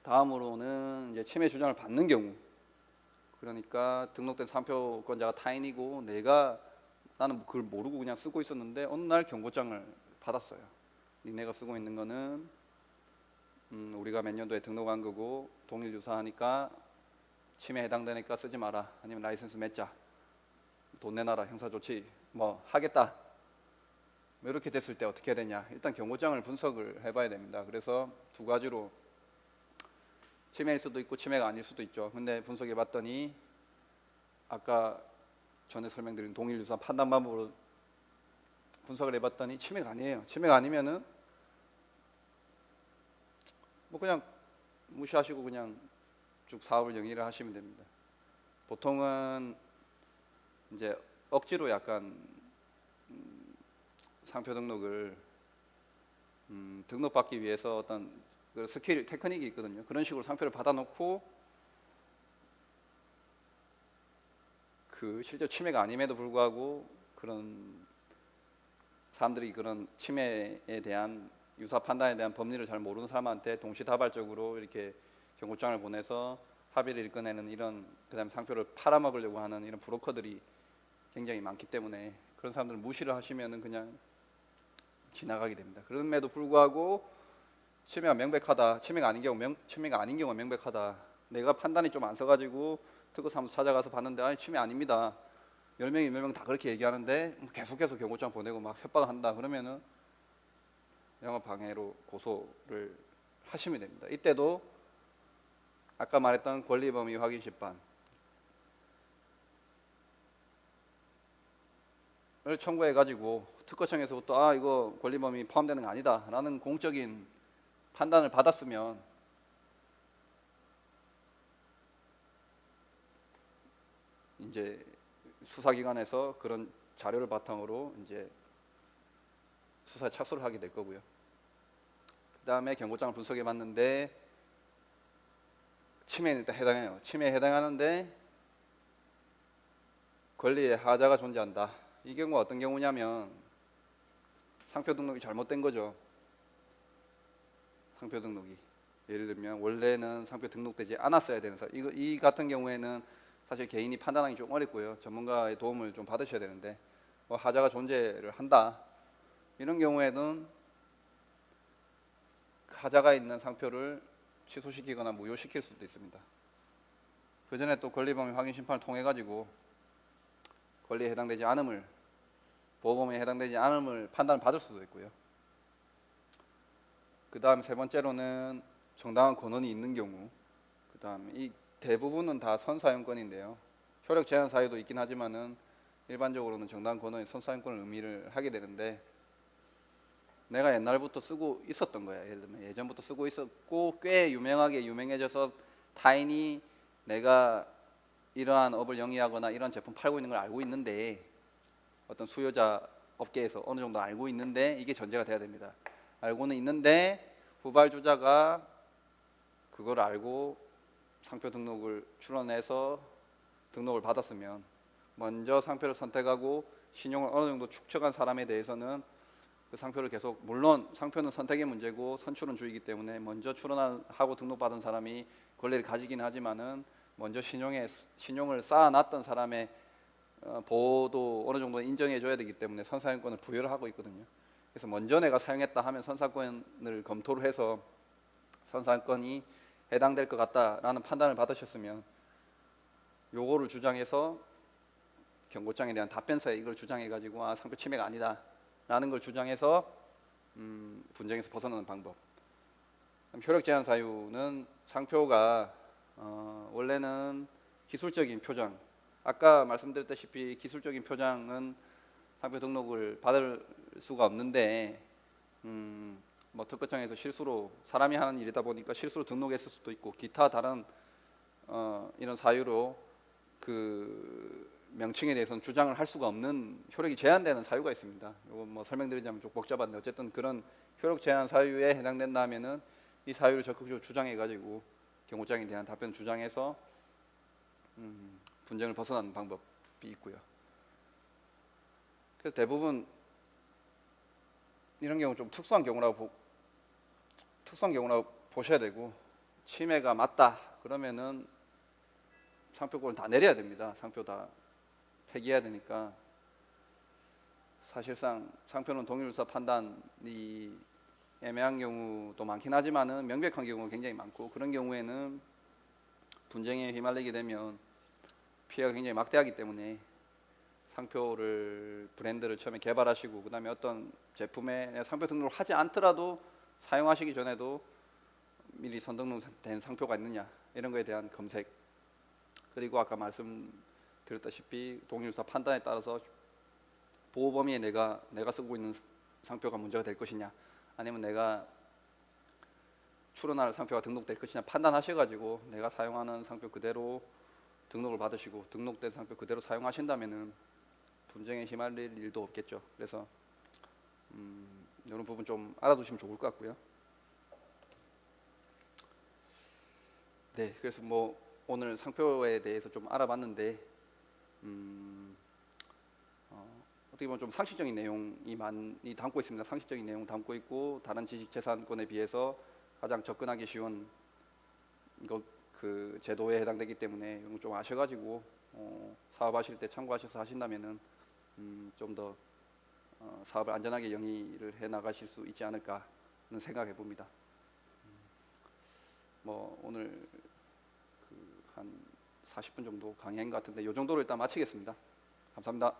다음으로는 이제 침해 주장을 받는 경우, 그러니까 등록된 상표권자가 타인이고 나는 그걸 모르고 그냥 쓰고 있었는데 어느 날 경고장을 받았어요. 니네가 쓰고 있는 거는 우리가 몇 년도에 등록한 거고 동일 유사하니까 침해에 해당되니까 쓰지 마라. 아니면 라이센스 맺자. 돈 내놔라. 형사조치 뭐 하겠다. 이렇게 됐을 때 어떻게 해야 되냐. 일단 경고장을 분석을 해봐야 됩니다. 그래서 두 가지로 침해일 수도 있고 침해가 아닐 수도 있죠. 근데 분석해 봤더니 아까 전에 설명드린 동일 유사 판단 방법으로 분석을 해봤더니 침해가 아니에요. 침해가 아니면은 뭐 그냥 무시하시고 그냥 쭉 사업을 영위를 하시면 됩니다. 보통은 이제 억지로 약간 상표 등록을 등록받기 위해서 어떤 그 스킬 테크닉이 있거든요. 그런 식으로 상표를 받아놓고 그 실제 침해가 아님에도 불구하고 그런 사람들이 그런 침해에 대한 유사 판단에 대한 법리를 잘 모르는 사람한테 동시다발적으로 이렇게 경고장을 보내서 합의를 이끌어내는 이런 그다음에 상표를 팔아먹으려고 하는 이런 브로커들이 굉장히 많기 때문에 그런 사람들을 무시를 하시면은 그냥 지나가게 됩니다. 그럼에도 불구하고 침해가 명백하다, 침해가 아닌 경우가 명백하다. 내가 판단이 좀 안 서가지고 특허사무소 찾아가서 봤는데 아니 침해 아닙니다. 10명, 1명 다 그렇게 얘기하는데 계속해서 경고장 보내고 막 협박을 한다. 그러면은 영업방해로 고소를 하시면 됩니다. 이때도 아까 말했던 권리범위 확인 심판을 청구해가지고 특허청에서부터 이거 권리범위 포함되는 거 아니다 라는 공적인 판단을 받았으면 이제 수사기관에서 그런 자료를 바탕으로 이제 수사에 착수를 하게 될 거고요. 그 다음에 경고장을 분석해 봤는데 침해에 일단 해당해요. 침해에 해당하는데 권리에 하자가 존재한다. 이 경우가 어떤 경우냐면 상표 등록이 잘못된 거죠. 상표 등록이 예를 들면 원래는 상표 등록되지 않았어야 되는 사람 이 같은 경우에는 사실 개인이 판단하기 좀 어렵고요. 전문가의 도움을 좀 받으셔야 되는데 하자가 존재를 한다. 이런 경우에는 하자가 있는 상표를 취소시키거나 무효시킬 수도 있습니다. 그 전에 또 권리범위 확인 심판을 통해 가지고 권리에 해당되지 않음을 보호범위에 해당되지 않음을 판단을 받을 수도 있고요. 그 다음 세 번째로는 정당한 권한이 있는 경우, 그 다음 이 대부분은 다 선사용권인데요. 효력 제한 사유도 있긴 하지만은 일반적으로는 정당한 권한이 선사용권을 의미를 하게 되는데 내가 옛날부터 쓰고 있었던 거야. 예를 들면 예전부터 쓰고 있었고 꽤 유명해져서 타인이 내가 이러한 업을 영위하거나 이런 제품 팔고 있는 걸 알고 있는데, 어떤 수요자 업계에서 어느 정도 알고 있는데, 이게 전제가 돼야 됩니다. 알고는 있는데 후발주자가 그걸 알고 상표 등록을 출원해서 등록을 받았으면, 먼저 상표를 선택하고 신용을 어느 정도 축적한 사람에 대해서는 그 상표를 계속, 물론 상표는 선택의 문제고 선출은 주의이기 때문에 먼저 출원하고 등록받은 사람이 권리를 가지긴 하지만은, 먼저 신용을 쌓아놨던 사람의 보호도 어느 정도 인정해줘야 되기 때문에 선사용권을 부여를 하고 있거든요. 그래서 먼저 내가 사용했다 하면 선사권을 검토를 해서 선사권이 해당될 것 같다라는 판단을 받으셨으면, 요거를 주장해서 경고장에 대한 답변서에 이걸 주장해가지고 상표 침해가 아니다라는 걸 주장해서 분쟁에서 벗어나는 방법. 효력 제한 사유는 상표가 원래는 기술적인 표장, 아까 말씀드렸다시피 기술적인 표장은 상표 등록을 받을 수가 없는데, 뭐 특허청에서 실수로, 사람이 하는 일이다 보니까 실수로 등록했을 수도 있고 기타 다른 이런 사유로 그 명칭에 대해서는 주장을 할 수가 없는, 효력이 제한되는 사유가 있습니다. 이거 뭐 설명드리자면 좀 복잡한데, 어쨌든 그런 효력 제한 사유에 해당된다면은 이 사유를 적극적으로 주장해가지고 경고장에 대한 답변 주장해서 분쟁을 벗어나는 방법이 있고요. 그래서 대부분 이런 경우 좀 특수한 경우라고 보셔야 되고, 침해가 맞다 그러면은 상표권을 다 내려야 됩니다. 상표 다 폐기해야 되니까. 사실상 상표는 동일유사 판단이 애매한 경우도 많긴 하지만은 명백한 경우가 굉장히 많고, 그런 경우에는 분쟁에 휘말리게 되면 피해가 굉장히 막대하기 때문에, 상표를, 브랜드를 처음에 개발하시고 그 다음에 어떤 제품에 상표 등록을 하지 않더라도 사용하시기 전에도 미리 선등록된 상표가 있느냐 이런 거에 대한 검색, 그리고 아까 말씀드렸다시피 동일유사 판단에 따라서 보호 범위에 내가 쓰고 있는 상표가 문제가 될 것이냐, 아니면 내가 출원할 상표가 등록될 것이냐 판단하셔가지고 내가 사용하는 상표 그대로 등록을 받으시고 등록된 상표 그대로 사용하신다면은 분쟁에 휘말릴 일도 없겠죠. 그래서 이런 부분 좀 알아두시면 좋을 것 같고요. 네, 그래서 뭐 오늘 상표에 대해서 좀 알아봤는데, 어떻게 보면 좀 상식적인 내용이 많이 담고 있습니다. 상식적인 내용 담고 있고, 다른 지식재산권에 비해서 가장 접근하기 쉬운 그 제도에 해당되기 때문에 이런 거 좀 아셔가지고 사업하실 때 참고하셔서 하신다면은 좀 더 사업을 안전하게 영위를 해 나가실 수 있지 않을까 하는 생각해 봅니다. 뭐 오늘 그 한 40분 정도 강의한 것 같은데, 이 정도로 일단 마치겠습니다. 감사합니다.